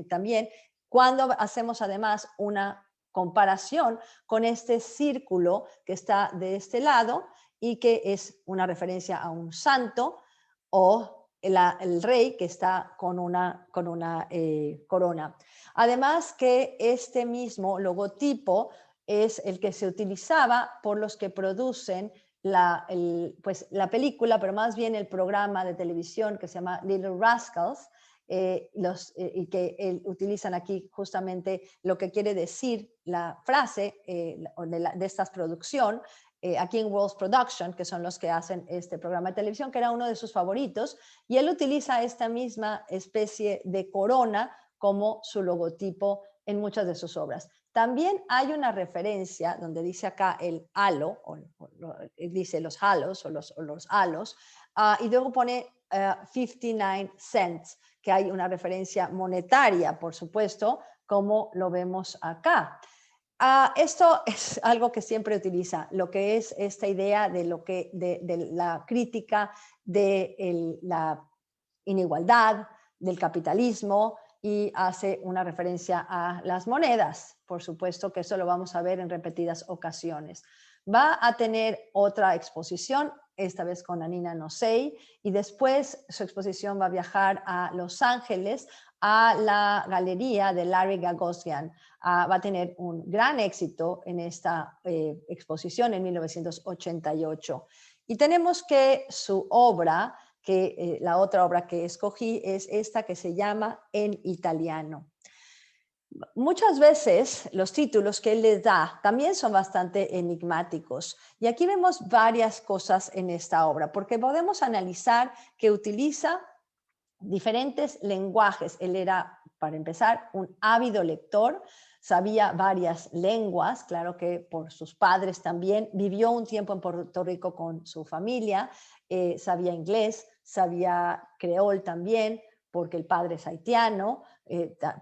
también, cuando hacemos además una comparación con este círculo que está de este lado y que es una referencia a un santo, o el rey que está con una corona. Además que este mismo logotipo es el que se utilizaba por los que producen la película, pero más bien el programa de televisión que se llama Little Rascals, y que utilizan aquí justamente lo que quiere decir la frase de esta producción, aquí en World's Production, que son los que hacen este programa de televisión, que era uno de sus favoritos, y él utiliza esta misma especie de corona como su logotipo en muchas de sus obras. También hay una referencia donde dice acá el halo, dice los halos o los halos, y luego pone 59 cents, que hay una referencia monetaria, por supuesto, como lo vemos acá. Esto es algo que siempre utiliza, lo que es esta idea de la crítica de la inigualdad, del capitalismo, y hace una referencia a las monedas. Por supuesto que eso lo vamos a ver en repetidas ocasiones. Va a tener otra exposición, esta vez con Anina Nosei, y después su exposición va a viajar a Los Ángeles, a la galería de Larry Gagosian. Va a tener un gran éxito en esta exposición en 1988. Y tenemos que su obra, la otra obra que escogí es esta que se llama En Italiano. Muchas veces los títulos que él les da también son bastante enigmáticos, y aquí vemos varias cosas en esta obra, porque podemos analizar que utiliza diferentes lenguajes. Él era, para empezar, un ávido lector, sabía varias lenguas, claro que por sus padres también. Vivió un tiempo en Puerto Rico con su familia, sabía inglés, sabía creol también, porque el padre es haitiano,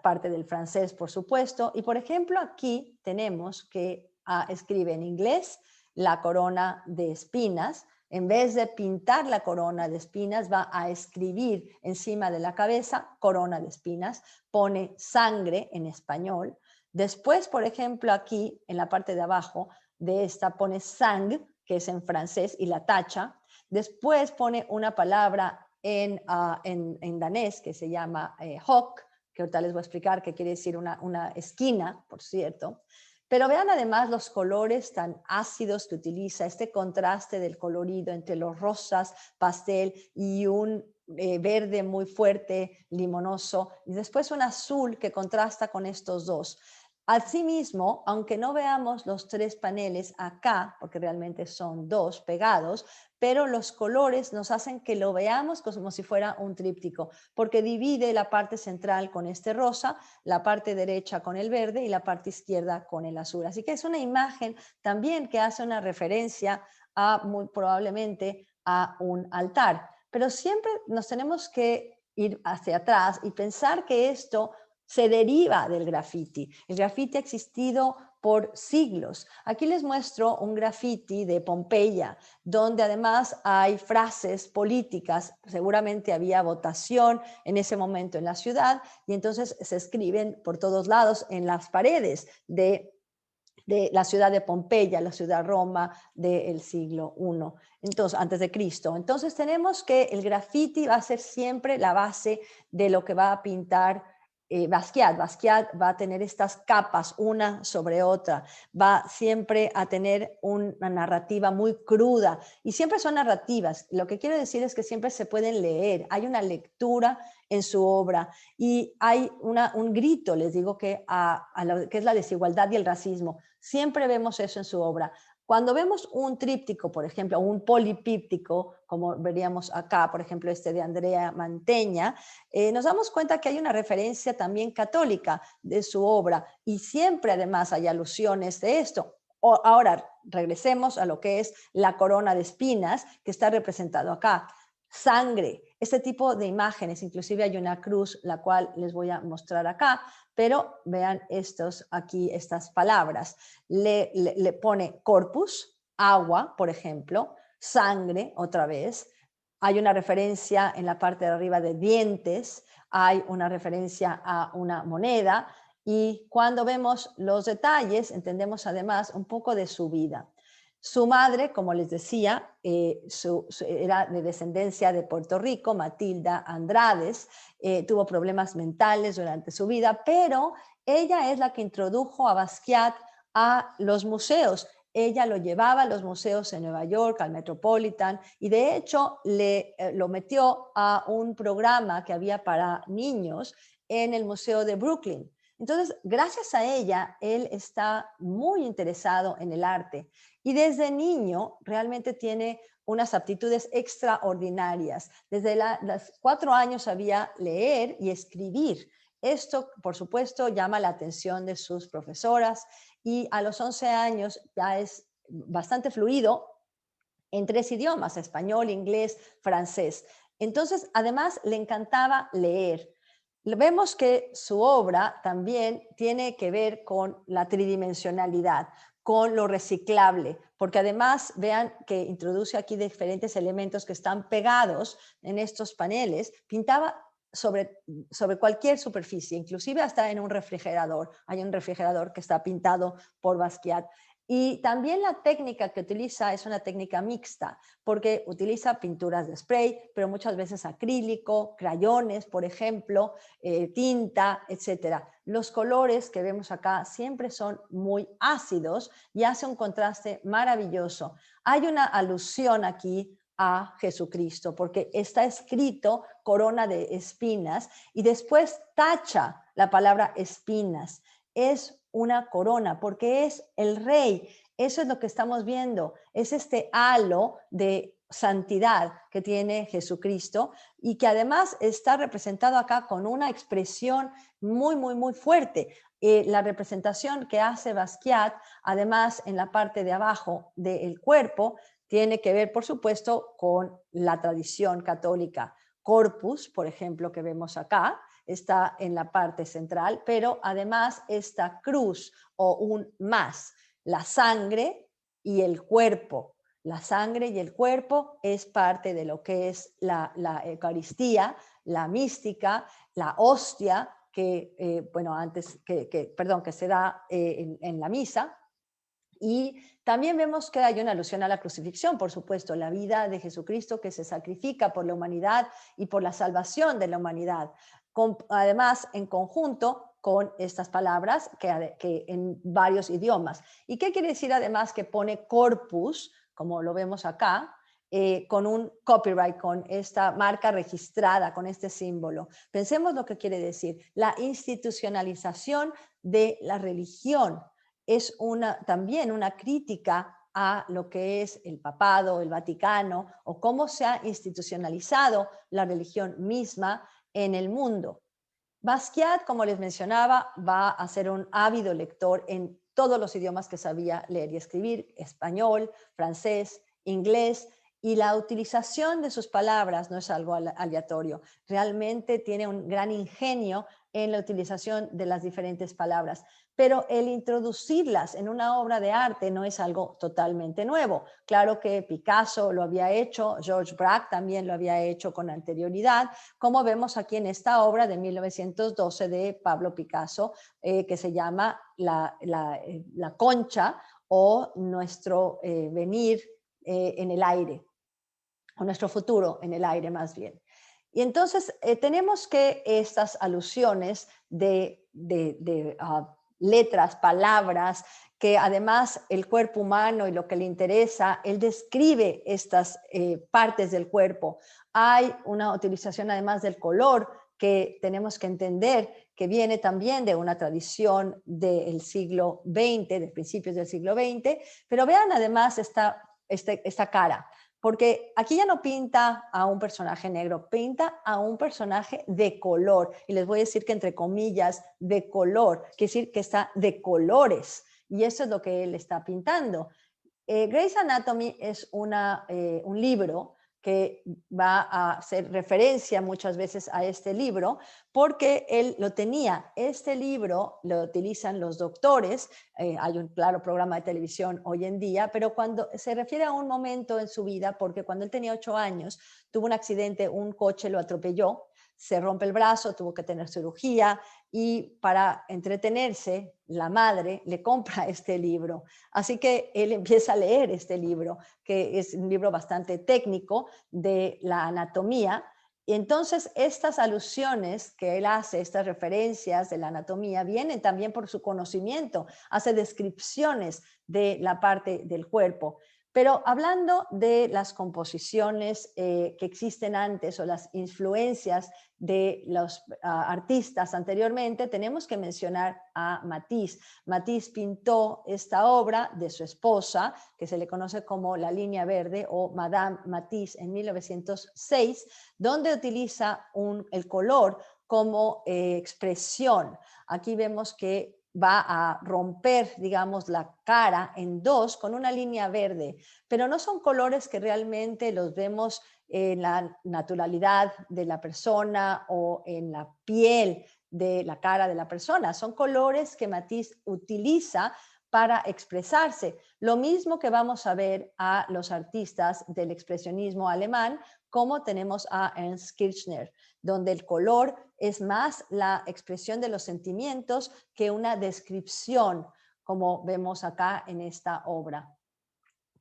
parte del francés, por supuesto. Y, por ejemplo, aquí tenemos que escribe en inglés la corona de espinas. En vez de pintar la corona de espinas, va a escribir encima de la cabeza corona de espinas, pone sangre en español. Después, por ejemplo, aquí en la parte de abajo de esta pone sang, que es en francés, y la tacha. Después pone una palabra en danés que se llama hok, que ahorita les voy a explicar qué quiere decir una esquina, por cierto. Pero vean además los colores tan ácidos que utiliza, este contraste del colorido entre los rosas, pastel y un verde muy fuerte, limonoso, y después un azul que contrasta con estos dos. Asimismo, aunque no veamos los tres paneles acá, porque realmente son dos pegados, pero los colores nos hacen que lo veamos como si fuera un tríptico, porque divide la parte central con este rosa, la parte derecha con el verde y la parte izquierda con el azul. Así que es una imagen también que hace una referencia a, muy probablemente, a un altar. Pero siempre nos tenemos que ir hacia atrás y pensar que esto se deriva del graffiti. El graffiti ha existido por siglos. Aquí les muestro un graffiti de Pompeya, donde además hay frases políticas. Seguramente había votación en ese momento en la ciudad y entonces se escriben por todos lados en las paredes de la ciudad de Pompeya, la ciudad Roma del siglo I, entonces, antes de Cristo. Entonces tenemos que el graffiti va a ser siempre la base de lo que va a pintar Basquiat. Basquiat va a tener estas capas una sobre otra, va siempre a tener una narrativa muy cruda y siempre son narrativas. Lo que quiero decir es que siempre se pueden leer, hay una lectura en su obra y hay un grito, les digo, que que es la desigualdad y el racismo. Siempre vemos eso en su obra. Cuando vemos un tríptico, por ejemplo, o un polipíptico, como veríamos acá, por ejemplo, este de Andrea Mantegna, nos damos cuenta que hay una referencia también católica de su obra y siempre además hay alusiones de esto. Ahora, regresemos a lo que es la corona de espinas que está representado acá. Sangre, este tipo de imágenes, inclusive hay una cruz, la cual les voy a mostrar acá, pero vean estas palabras. Le pone corpus, agua, por ejemplo, sangre, otra vez. Hay una referencia en la parte de arriba de dientes, hay una referencia a una moneda y cuando vemos los detalles entendemos además un poco de su vida. Su madre, como les decía, era de descendencia de Puerto Rico, Matilda Andrades, tuvo problemas mentales durante su vida, pero ella es la que introdujo a Basquiat a los museos. Ella lo llevaba a los museos en Nueva York, al Metropolitan, y de hecho lo metió a un programa que había para niños en el Museo de Brooklyn. Entonces, gracias a ella, él está muy interesado en el arte y desde niño realmente tiene unas aptitudes extraordinarias. Desde los 4 años sabía leer y escribir. Esto, por supuesto, llama la atención de sus profesoras y a los 11 años ya es bastante fluido en 3 idiomas, español, inglés, francés. Entonces, además, le encantaba leer. Vemos que su obra también tiene que ver con la tridimensionalidad, con lo reciclable, porque además vean que introduce aquí diferentes elementos que están pegados en estos paneles. Pintaba sobre cualquier superficie, inclusive hasta en un refrigerador. Hay un refrigerador que está pintado por Basquiat. Y también la técnica que utiliza es una técnica mixta, porque utiliza pinturas de spray, pero muchas veces acrílico, crayones, por ejemplo, tinta, etcétera. Los colores que vemos acá siempre son muy ácidos y hace un contraste maravilloso. Hay una alusión aquí a Jesucristo, porque está escrito corona de espinas y después tacha la palabra espinas. Es una corona porque es el rey. Eso es lo que estamos viendo. Es este halo de santidad que tiene Jesucristo y que además está representado acá con una expresión muy, muy, muy fuerte. La representación que hace Basquiat, además en la parte de abajo del cuerpo, tiene que ver, por supuesto, con la tradición católica. Corpus, por ejemplo, que vemos acá, está en la parte central, pero además esta cruz o un más, la sangre y el cuerpo. La sangre y el cuerpo es parte de lo que es la Eucaristía, la mística, la hostia, que, bueno, antes, perdón, que se da en la misa. Y también vemos que hay una alusión a la crucifixión, por supuesto, la vida de Jesucristo que se sacrifica por la humanidad y por la salvación de la humanidad. Además, en conjunto con estas palabras que en varios idiomas. ¿Y qué quiere decir además que pone corpus, como lo vemos acá, con un copyright, con esta marca registrada, con este símbolo? Pensemos lo que quiere decir. La institucionalización de la religión es también una crítica a lo que es el papado, el Vaticano, o cómo se ha institucionalizado la religión misma en el mundo. Basquiat, como les mencionaba, va a ser un ávido lector en todos los idiomas que sabía leer y escribir: español, francés, inglés, y la utilización de sus palabras no es algo aleatorio. Realmente tiene un gran ingenio en la utilización de las diferentes palabras, pero el introducirlas en una obra de arte no es algo totalmente nuevo. Claro que Picasso lo había hecho, George Braque también lo había hecho con anterioridad, como vemos aquí en esta obra de 1912 de Pablo Picasso, que se llama la Concha, o Nuestro venir en el aire, o Nuestro futuro en el aire más bien. Y entonces tenemos que estas alusiones de letras, palabras, que además el cuerpo humano y lo que le interesa, él describe estas partes del cuerpo. Hay una utilización además del color que tenemos que entender que viene también de una tradición del siglo XX, de principios del siglo XX, pero vean además esta cara, porque aquí ya no pinta a un personaje negro, pinta a un personaje de color. Y les voy a decir que entre comillas, de color, quiere decir que está de colores. Y eso es lo que él está pintando. Grey's Anatomy es un libro que va a hacer referencia muchas veces a este libro, porque él lo tenía. Este libro lo utilizan los doctores, hay un claro programa de televisión hoy en día, pero cuando se refiere a un momento en su vida, porque cuando él tenía 8 años, tuvo un accidente, un coche lo atropelló, se rompe el brazo, tuvo que tener cirugía, y para entretenerse, la madre le compra este libro. Así que él empieza a leer este libro, que es un libro bastante técnico de la anatomía. Y entonces estas alusiones que él hace, estas referencias de la anatomía, vienen también por su conocimiento, hace descripciones de la parte del cuerpo. Pero hablando de las composiciones que existen antes, o las influencias de los artistas anteriormente, tenemos que mencionar a Matisse. Matisse pintó esta obra de su esposa, que se le conoce como La Línea Verde o Madame Matisse, en 1906, donde utiliza el color como expresión. Aquí vemos que va a romper, digamos, la cara en dos con una línea verde, pero no son colores que realmente los vemos en la naturalidad de la persona o en la piel de la cara de la persona. Son colores que Matisse utiliza para expresarse. Lo mismo que vamos a ver a los artistas del expresionismo alemán, como tenemos a Ernst Kirchner, donde el color es más la expresión de los sentimientos que una descripción, como vemos acá en esta obra.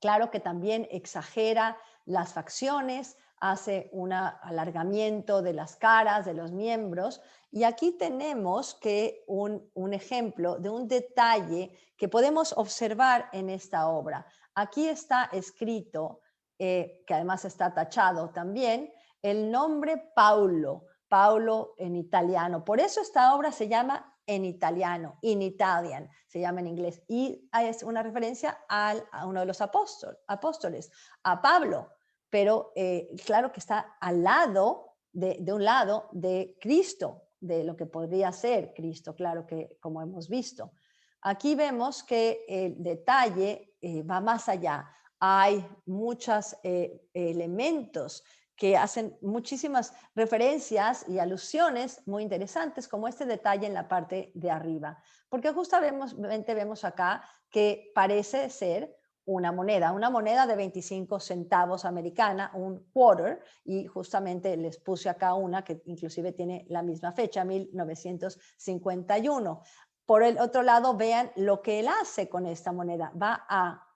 Claro que también exagera las facciones, hace un alargamiento de las caras, de los miembros, y aquí tenemos que un ejemplo de un detalle que podemos observar en esta obra. Aquí está escrito, que además está tachado también, el nombre Paulo, Paulo en italiano. Por eso esta obra se llama en italiano, in Italian, se llama en inglés, y es una referencia a uno de los apóstoles, a Pablo. pero claro que está al lado, de un lado de Cristo, de lo que podría ser Cristo, claro que como hemos visto. Aquí vemos que el detalle va más allá. Hay muchos elementos que hacen muchísimas referencias y alusiones muy interesantes, como este detalle en la parte de arriba, porque justamente vemos acá que parece ser una moneda de 25 centavos americana, un quarter, y justamente les puse acá una que inclusive tiene la misma fecha, 1951. Por el otro lado, vean lo que él hace con esta moneda. Va a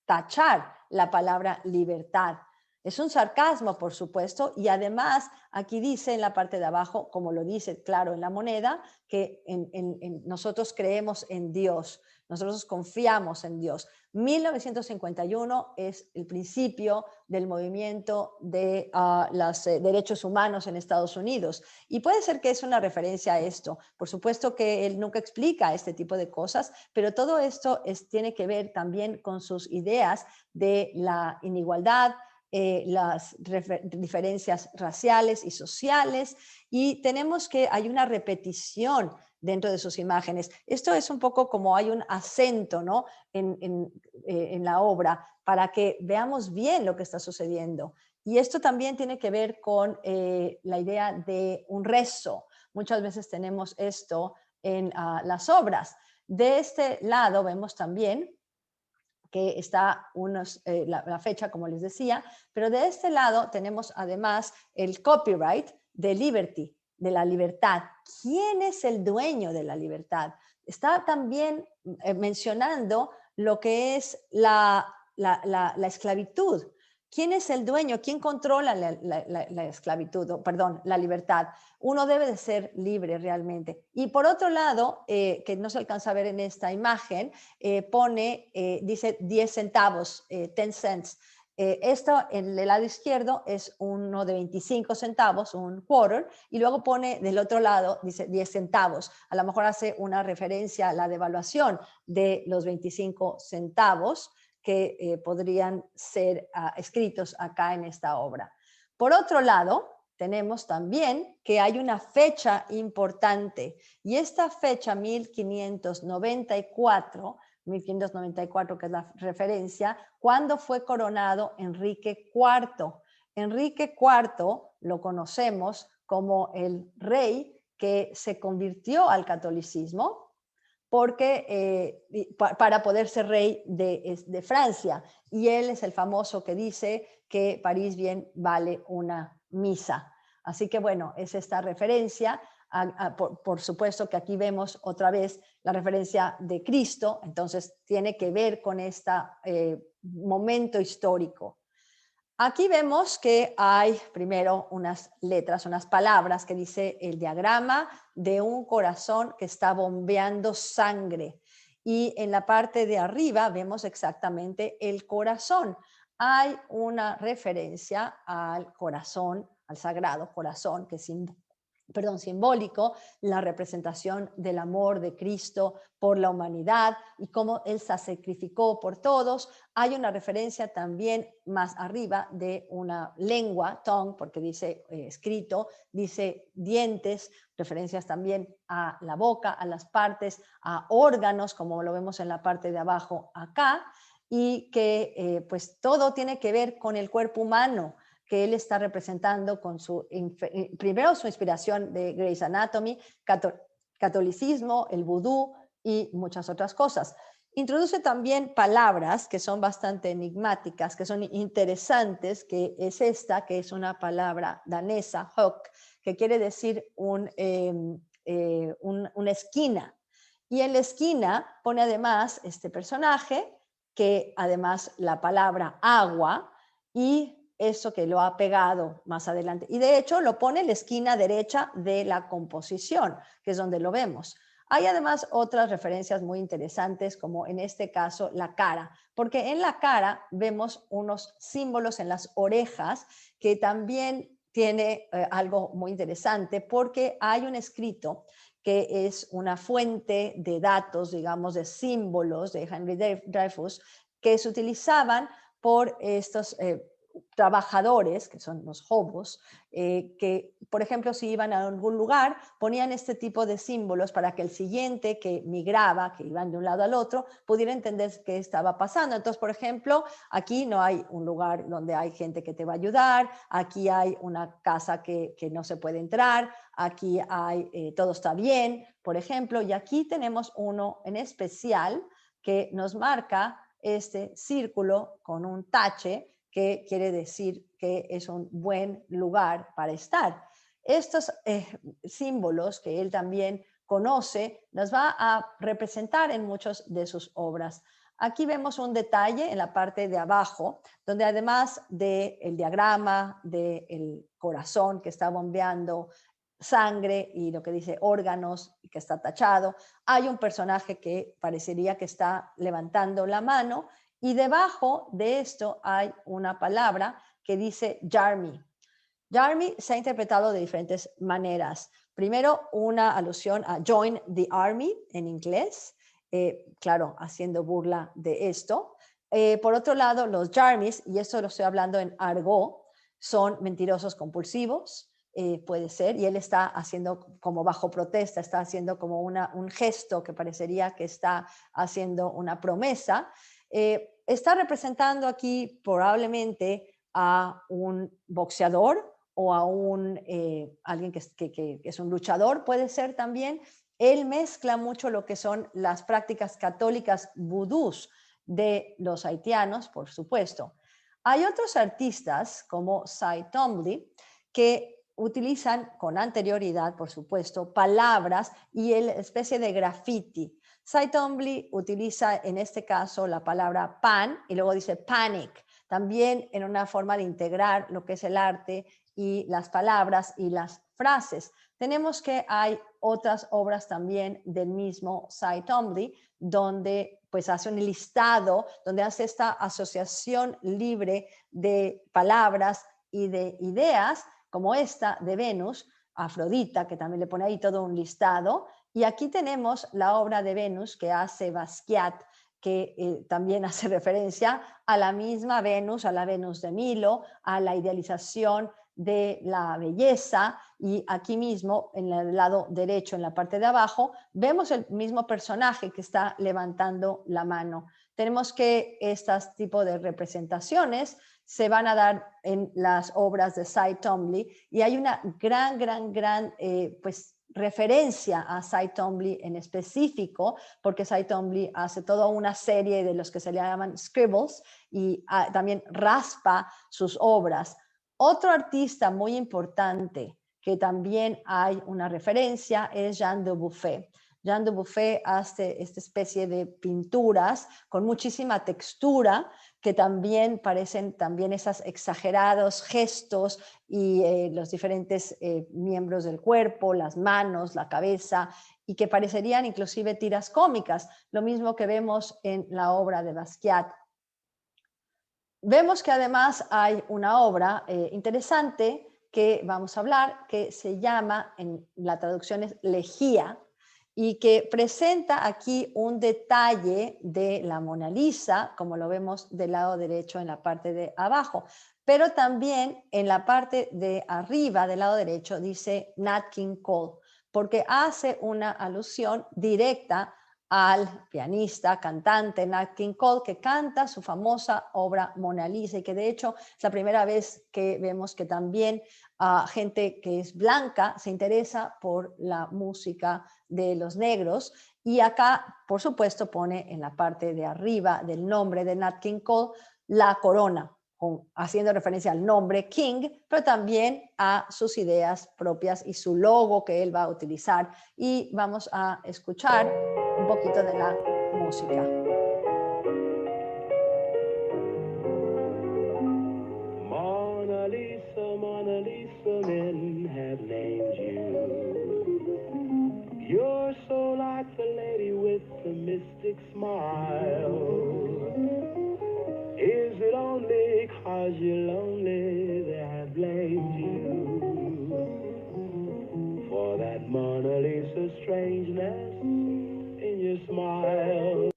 tachar la palabra libertad. Es un sarcasmo, por supuesto, y además aquí dice en la parte de abajo, como lo dice claro en la moneda, que nosotros creemos en Dios, nosotros confiamos en Dios. 1951 es el principio del movimiento de los derechos humanos en Estados Unidos. Y puede ser que es una referencia a esto. Por supuesto que él nunca explica este tipo de cosas, pero todo esto tiene que ver también con sus ideas de la inigualdad, las diferencias raciales y sociales, y tenemos que hay una repetición dentro de sus imágenes. Esto es un poco como hay un acento, ¿no? en la obra para que veamos bien lo que está sucediendo. Y esto también tiene que ver con la idea de un rezo. Muchas veces tenemos esto en las obras. De este lado vemos también que está la fecha, como les decía, pero de este lado tenemos además el copyright de Liberty, de la libertad. ¿Quién es el dueño de la libertad? Está también mencionando lo que es la esclavitud. ¿Quién es el dueño? ¿Quién controla la esclavitud? Perdón, la libertad. Uno debe de ser libre realmente. Y por otro lado, que no se alcanza a ver en esta imagen, dice 10 centavos, 10 cents. Esto en el lado izquierdo es uno de 25 centavos, un quarter, y luego pone del otro lado, dice 10 centavos. A lo mejor hace una referencia a la devaluación de los 25 centavos que podrían ser escritos acá en esta obra. Por otro lado, tenemos también que hay una fecha importante, y esta fecha 1594, que es la referencia, cuando fue coronado Enrique IV. Enrique IV lo conocemos como el rey que se convirtió al catolicismo porque para poder ser rey de Francia. Y él es el famoso que dice que París bien vale una misa. Así que bueno, es esta referencia. Por supuesto que aquí vemos otra vez la referencia de Cristo, entonces tiene que ver con este momento histórico. Aquí vemos que hay primero unas letras, unas palabras que dice el diagrama de un corazón que está bombeando sangre. Y en la parte de arriba vemos exactamente el corazón. Hay una referencia al corazón, al sagrado corazón, que simbólico, la representación del amor de Cristo por la humanidad y cómo Él se sacrificó por todos. Hay una referencia también más arriba de una lengua, tongue, porque dice escrito, dice dientes, referencias también a la boca, a las partes, a órganos, como lo vemos en la parte de abajo acá, y que pues todo tiene que ver con el cuerpo humano, que él está representando con primero su inspiración de Grey's Anatomy, catolicismo, el vudú y muchas otras cosas. Introduce también palabras que son bastante enigmáticas, que son interesantes, que es esta, que es una palabra danesa, hok, que quiere decir una esquina. Y en la esquina pone además este personaje, que además la palabra agua, y eso que lo ha pegado más adelante. Y de hecho lo pone en la esquina derecha de la composición, que es donde lo vemos. Hay además otras referencias muy interesantes, como en este caso la cara, porque en la cara vemos unos símbolos en las orejas que también tiene algo muy interesante, porque hay un escrito que es una fuente de datos, digamos, de símbolos de Henry Dreyfus, que se utilizaban por estos trabajadores, que son los hobos, que, por ejemplo, si iban a algún lugar, ponían este tipo de símbolos para que el siguiente que migraba, que iban de un lado al otro, pudiera entender qué estaba pasando. Entonces, por ejemplo, aquí no hay un lugar donde hay gente que te va a ayudar, aquí hay una casa que no se puede entrar, aquí hay, todo está bien, por ejemplo, y aquí tenemos uno en especial que nos marca este círculo con un tache, que quiere decir que es un buen lugar para estar. Estos símbolos que él también conoce, los va a representar en muchas de sus obras. Aquí vemos un detalle en la parte de abajo, donde además del diagrama, del corazón que está bombeando sangre y lo que dice órganos y que está tachado, hay un personaje que parecería que está levantando la mano y debajo de esto hay una palabra que dice Jarmi. Jarmi se ha interpretado de diferentes maneras. Primero, una alusión a Join the Army en inglés, claro, haciendo burla de esto. Por otro lado, los Jarmis, y esto lo estoy hablando en argot, son mentirosos compulsivos, puede ser, y él está haciendo como bajo protesta, está haciendo como un gesto que parecería que está haciendo una promesa. Está representando aquí probablemente a un boxeador o a alguien que es un luchador, puede ser también. Él mezcla mucho lo que son las prácticas católicas vudús de los haitianos, por supuesto. Hay otros artistas como Cy Twombly que utilizan con anterioridad, por supuesto, palabras y el especie de graffiti. Cy Twombly utiliza en este caso la palabra pan y luego dice panic, también en una forma de integrar lo que es el arte y las palabras y las frases. Tenemos que hay otras obras también del mismo Cy Twombly, donde pues hace un listado, donde hace esta asociación libre de palabras y de ideas, como esta de Venus, Afrodita, que también le pone ahí todo un listado. Y aquí tenemos la obra de Venus que hace Basquiat, que también hace referencia a la misma Venus, a la Venus de Milo, a la idealización de la belleza, y aquí mismo en el lado derecho, en la parte de abajo, vemos el mismo personaje que está levantando la mano. Tenemos que estos tipos de representaciones se van a dar en las obras de Cy Twombly, y hay una gran pues referencia a Cy Twombly en específico, porque Cy Twombly hace toda una serie de los que se le llaman scribbles y también raspa sus obras. Otro artista muy importante que también hay una referencia es Jean Dubuffet. Jean Dubuffet hace esta especie de pinturas con muchísima textura que también parecen también esos exagerados gestos y los diferentes miembros del cuerpo, las manos, la cabeza, y que parecerían inclusive tiras cómicas, lo mismo que vemos en la obra de Basquiat. Vemos que además hay una obra interesante que vamos a hablar, que se llama, en la traducción es Legía, y que presenta aquí un detalle de la Mona Lisa, como lo vemos del lado derecho en la parte de abajo, pero también en la parte de arriba del lado derecho dice Nat King Cole, porque hace una alusión directa al pianista, cantante Nat King Cole, que canta su famosa obra Mona Lisa, y que de hecho es la primera vez que vemos que también gente que es blanca se interesa por la música de los negros. Y acá, por supuesto, pone en la parte de arriba del nombre de Nat King Cole la corona, haciendo referencia al nombre King, pero también a sus ideas propias y su logo que él va a utilizar. Y vamos a escuchar un poquito de la música. Mona Lisa, men have named you. You're so like the lady with the mystic smile. Is it only 'cause you're lonely they have blamed you for that Mona Lisa strangeness in your smile?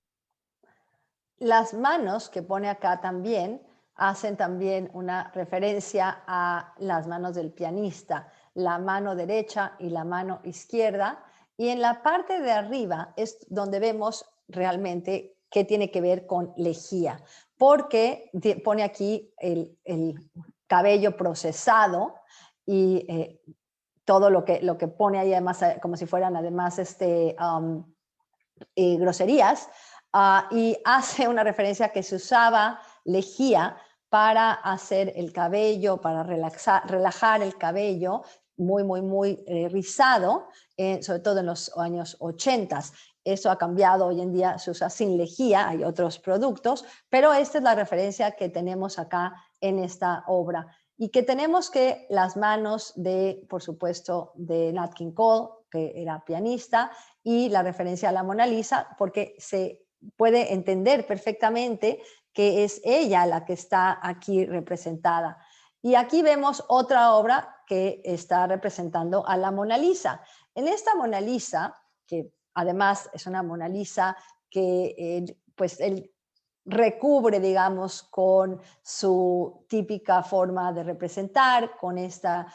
Las manos que pone acá también hacen también una referencia a las manos del pianista, la mano derecha y la mano izquierda. Y en la parte de arriba es donde vemos realmente qué tiene que ver con lejía, porque pone aquí el cabello procesado y todo lo que pone ahí además como si fueran además groserías, y hace una referencia que se usaba lejía para hacer el cabello, para relajar el cabello muy rizado, sobre todo en los años 80. Eso ha cambiado, hoy en día se usa sin lejía, hay otros productos, pero esta es la referencia que tenemos acá en esta obra. Y que tenemos que las manos de, por supuesto, de Nat King Cole, que era pianista, y la referencia a la Mona Lisa, porque se puede entender perfectamente que es ella la que está aquí representada. Y aquí vemos otra obra que está representando a la Mona Lisa. En esta Mona Lisa, que además es una Mona Lisa que pues él recubre, digamos, con su típica forma de representar, con esta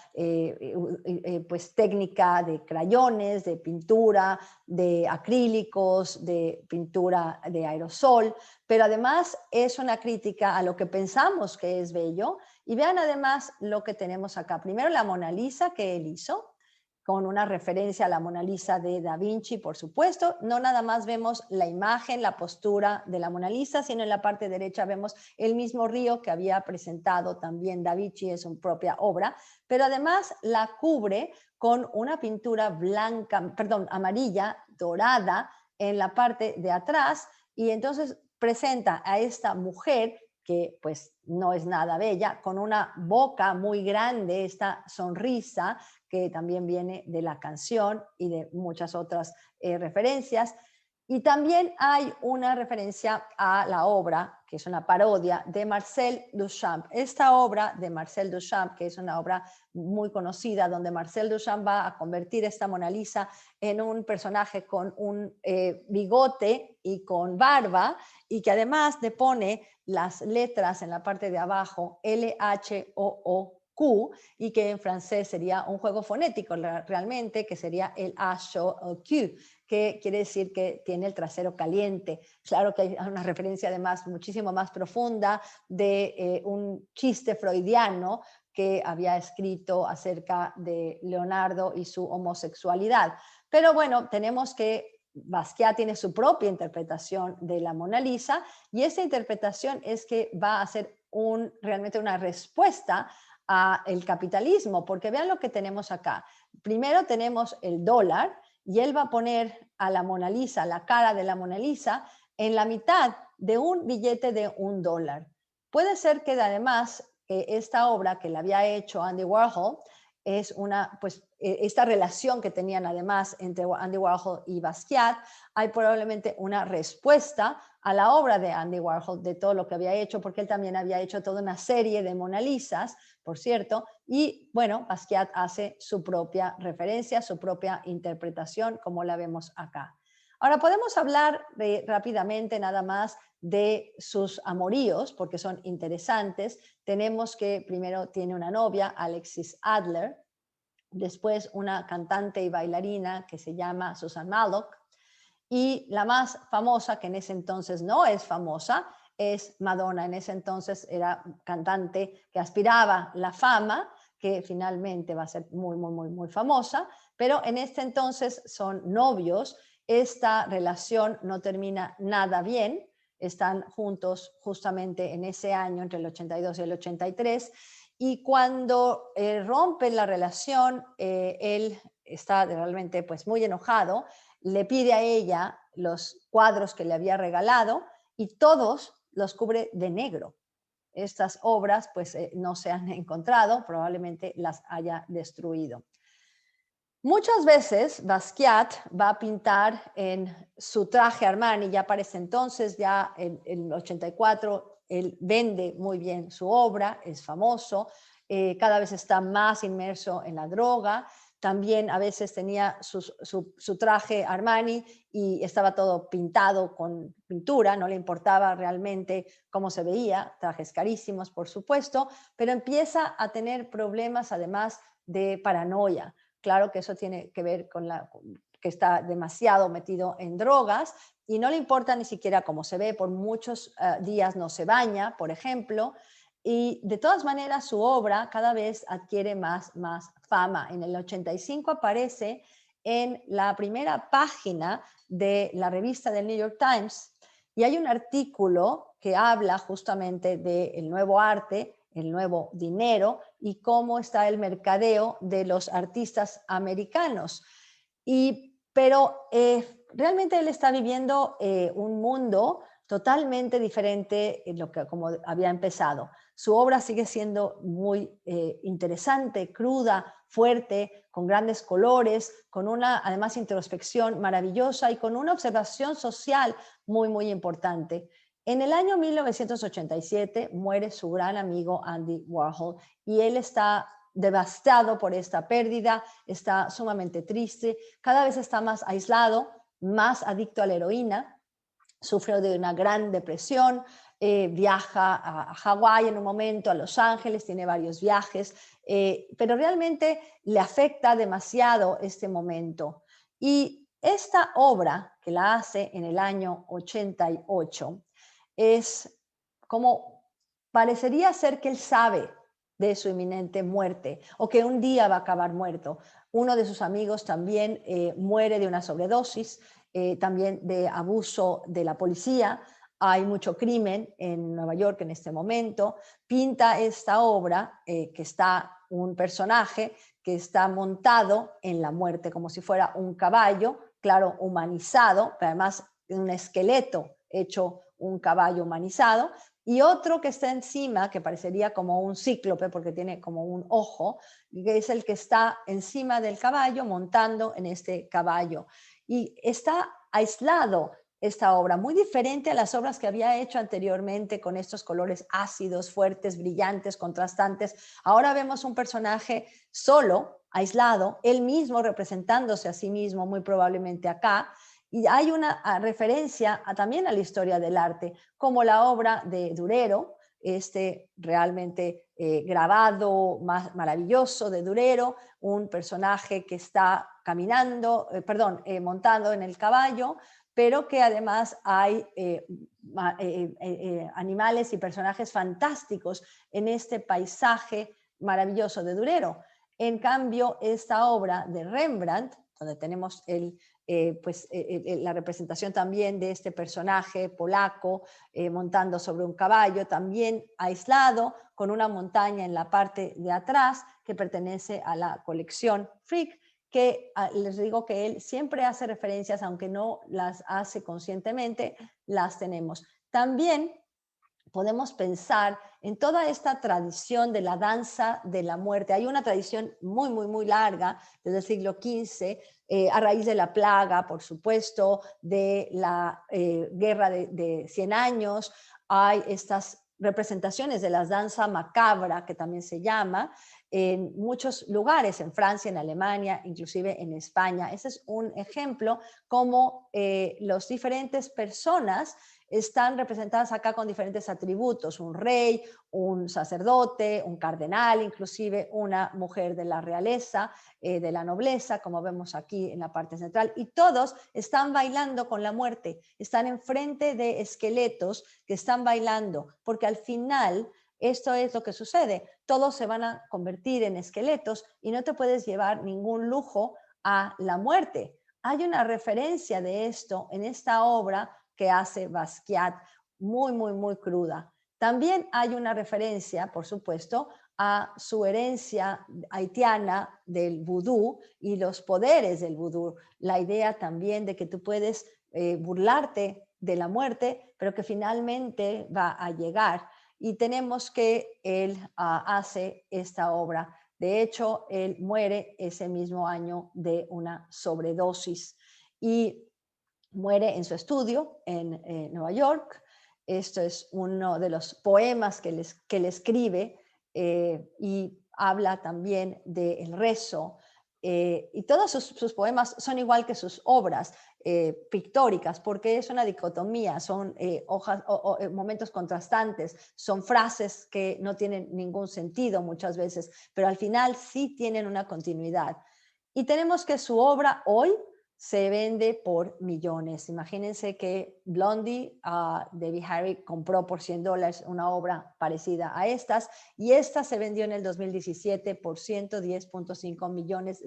pues técnica de crayones, de pintura, de acrílicos, de pintura de aerosol, pero además es una crítica a lo que pensamos que es bello. Y vean además lo que tenemos acá. Primero la Mona Lisa que él hizo, con una referencia a la Mona Lisa de Da Vinci, por supuesto. No nada más vemos la imagen, la postura de la Mona Lisa, sino en la parte derecha vemos el mismo río que había presentado también Da Vinci en su propia obra, pero además la cubre con una pintura blanca, perdón, amarilla, dorada, en la parte de atrás, y entonces presenta a esta mujer que pues no es nada bella, con una boca muy grande, esta sonrisa que también viene de la canción y de muchas otras referencias. Y también hay una referencia a la obra, que es una parodia, de Marcel Duchamp. Esta obra de Marcel Duchamp, que es una obra muy conocida, donde Marcel Duchamp va a convertir esta Mona Lisa en un personaje con un bigote y con barba, y que además le pone las letras en la parte de abajo, LHOOQ, y que en francés sería un juego fonético realmente, que sería el HOQ, que quiere decir que tiene el trasero caliente. Claro que hay una referencia además muchísimo más profunda de un chiste freudiano que había escrito acerca de Leonardo y su homosexualidad. Pero bueno, tenemos que Basquiat tiene su propia interpretación de la Mona Lisa, y esa interpretación es que va a ser realmente una respuesta al capitalismo, porque vean lo que tenemos acá. Primero tenemos el dólar, y él va a poner a la Mona Lisa, la cara de la Mona Lisa, en la mitad de un billete de $1. Puede ser que además esta obra que le había hecho Andy Warhol es una, pues esta relación que tenían además entre Andy Warhol y Basquiat, hay probablemente una respuesta a la obra de Andy Warhol, de todo lo que había hecho, porque él también había hecho toda una serie de Mona Lisas, por cierto, y bueno, Basquiat hace su propia referencia, su propia interpretación, como la vemos acá. Ahora podemos hablar rápidamente nada más de sus amoríos, porque son interesantes. Tenemos que primero tiene una novia, Alexis Adler, después una cantante y bailarina que se llama Susan Malloch, y la más famosa, que en ese entonces no es famosa, es Madonna. En ese entonces era cantante que aspiraba la fama, que finalmente va a ser muy famosa, pero en este entonces son novios. Esta relación no termina nada bien, están juntos justamente en ese año, entre el 82 y el 83, y cuando rompen la relación, él está realmente pues muy enojado, le pide a ella los cuadros que le había regalado y todos los cubre de negro. Estas obras pues no se han encontrado, probablemente las haya destruido. Muchas veces Basquiat va a pintar en su traje Armani, ya para ese entonces, ya en el 84, él vende muy bien su obra, es famoso, cada vez está más inmerso en la droga, también a veces tenía su traje Armani y estaba todo pintado con pintura, no le importaba realmente cómo se veía, trajes carísimos, por supuesto, pero empieza a tener problemas además de paranoia. Claro que eso tiene que ver con que está demasiado metido en drogas y no le importa ni siquiera cómo se ve, por muchos días no se baña, por ejemplo, y de todas maneras su obra cada vez adquiere más fama. En el 85 aparece en la primera página de la revista del New York Times y hay un artículo que habla justamente del nuevo arte, el nuevo dinero y cómo está el mercadeo de los artistas americanos. Pero realmente él está viviendo un mundo totalmente diferente de lo que como había empezado. Su obra sigue siendo muy interesante, cruda, fuerte, con grandes colores, con una además introspección maravillosa y con una observación social muy importante. En el año 1987 muere su gran amigo Andy Warhol y él está devastado por esta pérdida, está sumamente triste, cada vez está más aislado, más adicto a la heroína, sufre de una gran depresión, viaja a Hawái en un momento, a Los Ángeles, tiene varios viajes, pero realmente le afecta demasiado este momento. Y esta obra, que la hace en el año 88, es como parecería ser que él sabe de su inminente muerte o que un día va a acabar muerto. Uno de sus amigos también muere de una sobredosis, también de abuso de la policía. Hay mucho crimen en Nueva York en este momento. Pinta esta obra que está un personaje que está montado en la muerte como si fuera un caballo, claro, humanizado, pero además un esqueleto hecho un caballo humanizado, y otro que está encima, que parecería como un cíclope porque tiene como un ojo, que es el que está encima del caballo montando en este caballo. Y está aislado esta obra, muy diferente a las obras que había hecho anteriormente con estos colores ácidos, fuertes, brillantes, contrastantes. Ahora vemos un personaje solo, aislado, él mismo representándose a sí mismo, muy probablemente acá. Y hay una referencia también a la historia del arte, como la obra de Durero, este realmente grabado más maravilloso de Durero, un personaje que está caminando, montando en el caballo, pero que además hay animales y personajes fantásticos en este paisaje maravilloso de Durero. En cambio, esta obra de Rembrandt, donde tenemos la representación también de este personaje polaco montando sobre un caballo, también aislado, con una montaña en la parte de atrás que pertenece a la colección Frick, que les digo que él siempre hace referencias, aunque no las hace conscientemente, las tenemos. También podemos pensar en toda esta tradición de la danza de la muerte. Hay una tradición muy larga desde el siglo XV, a raíz de la plaga, por supuesto, de la guerra de 100 años. Hay estas representaciones de la danza macabra, que también se llama, en muchos lugares, en Francia, en Alemania, inclusive en España. Ese es un ejemplo cómo las diferentes personas están representadas acá con diferentes atributos, un rey, un sacerdote, un cardenal, inclusive una mujer de la realeza, de la nobleza, como vemos aquí en la parte central, y todos están bailando con la muerte, están enfrente de esqueletos que están bailando, porque al final esto es lo que sucede, todos se van a convertir en esqueletos y no te puedes llevar ningún lujo a la muerte. Hay una referencia de esto en esta obra que hace Basquiat, muy cruda. También hay una referencia, por supuesto, a su herencia haitiana del vudú y los poderes del vudú. La idea también de que tú puedes burlarte de la muerte, pero que finalmente va a llegar. Y tenemos que él hace esta obra. De hecho, él muere ese mismo año de una sobredosis y muere en su estudio en Nueva York. Esto es uno de los poemas que él escribe y habla también del rezo. y todos sus poemas son igual que sus obras pictóricas, porque es una dicotomía, son momentos contrastantes, son frases que no tienen ningún sentido muchas veces, pero al final sí tienen una continuidad. Y tenemos que su obra hoy se vende por millones. Imagínense que Blondie, Debbie Harry compró por $100 una obra parecida a estas, y esta se vendió en el 2017 por $110.5 millones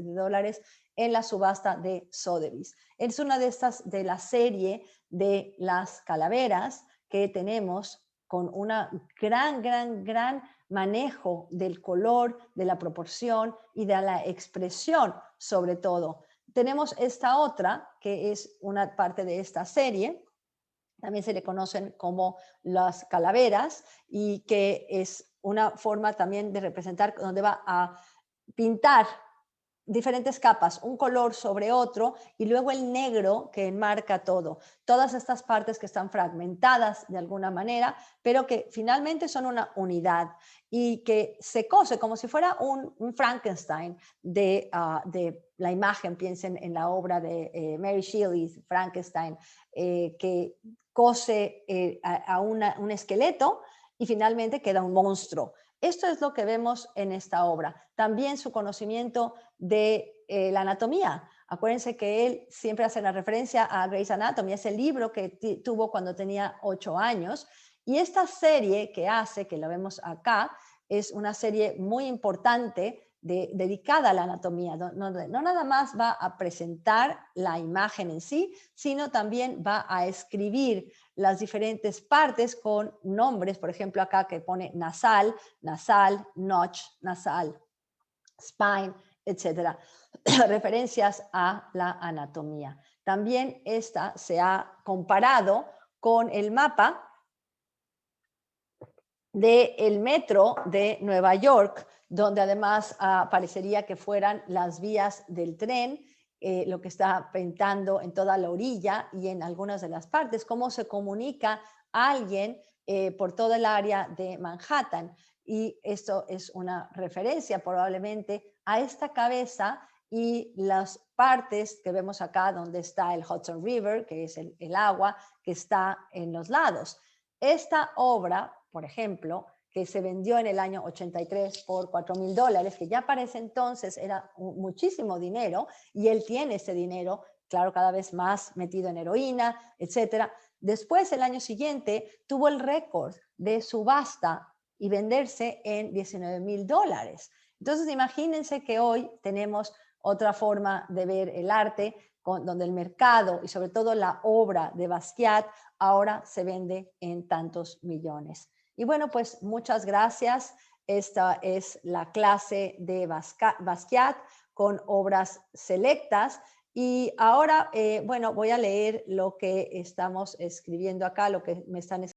en la subasta de Sotheby's. Es una de estas de la serie de las calaveras que tenemos con una gran manejo del color, de la proporción y de la expresión sobre todo. Tenemos esta otra, que es una parte de esta serie, también se le conocen como las calaveras, y que es una forma también de representar donde va a pintar diferentes capas, un color sobre otro, y luego el negro que enmarca todo. Todas estas partes que están fragmentadas de alguna manera, pero que finalmente son una unidad y que se cose como si fuera un Frankenstein de la imagen. Piensen en la obra de Mary Shelley, Frankenstein, que cose a un esqueleto y finalmente queda un monstruo. Esto es lo que vemos en esta obra. También su conocimiento de la anatomía. Acuérdense que él siempre hace la referencia a Grey's Anatomy, es el libro que tuvo cuando tenía 8 años. Y esta serie que hace, que la vemos acá, es una serie muy importante dedicada a la anatomía. No nada más va a presentar la imagen en sí, sino también va a escribir las diferentes partes con nombres, por ejemplo acá que pone nasal, notch, nasal, spine, etcétera, referencias a la anatomía. También esta se ha comparado con el mapa del metro de Nueva York, donde además parecería que fueran las vías del tren, lo que está pintando en toda la orilla y en algunas de las partes, cómo se comunica a alguien por toda el área de Manhattan. Y esto es una referencia probablemente a esta cabeza y las partes que vemos acá donde está el Hudson River, que es el agua que está en los lados. Esta obra, por ejemplo, que se vendió en el año 83 por $4,000, que ya para ese entonces era muchísimo dinero, y él tiene ese dinero, claro, cada vez más metido en heroína, etcétera. Después, el año siguiente, tuvo el récord de subasta y venderse en $19,000. Entonces, imagínense que hoy tenemos otra forma de ver el arte, donde el mercado y sobre todo la obra de Basquiat ahora se vende en tantos millones. Y bueno, pues muchas gracias. Esta es la clase de Basquiat con obras selectas. Y ahora, bueno, voy a leer lo que estamos escribiendo acá, lo que me están escribiendo.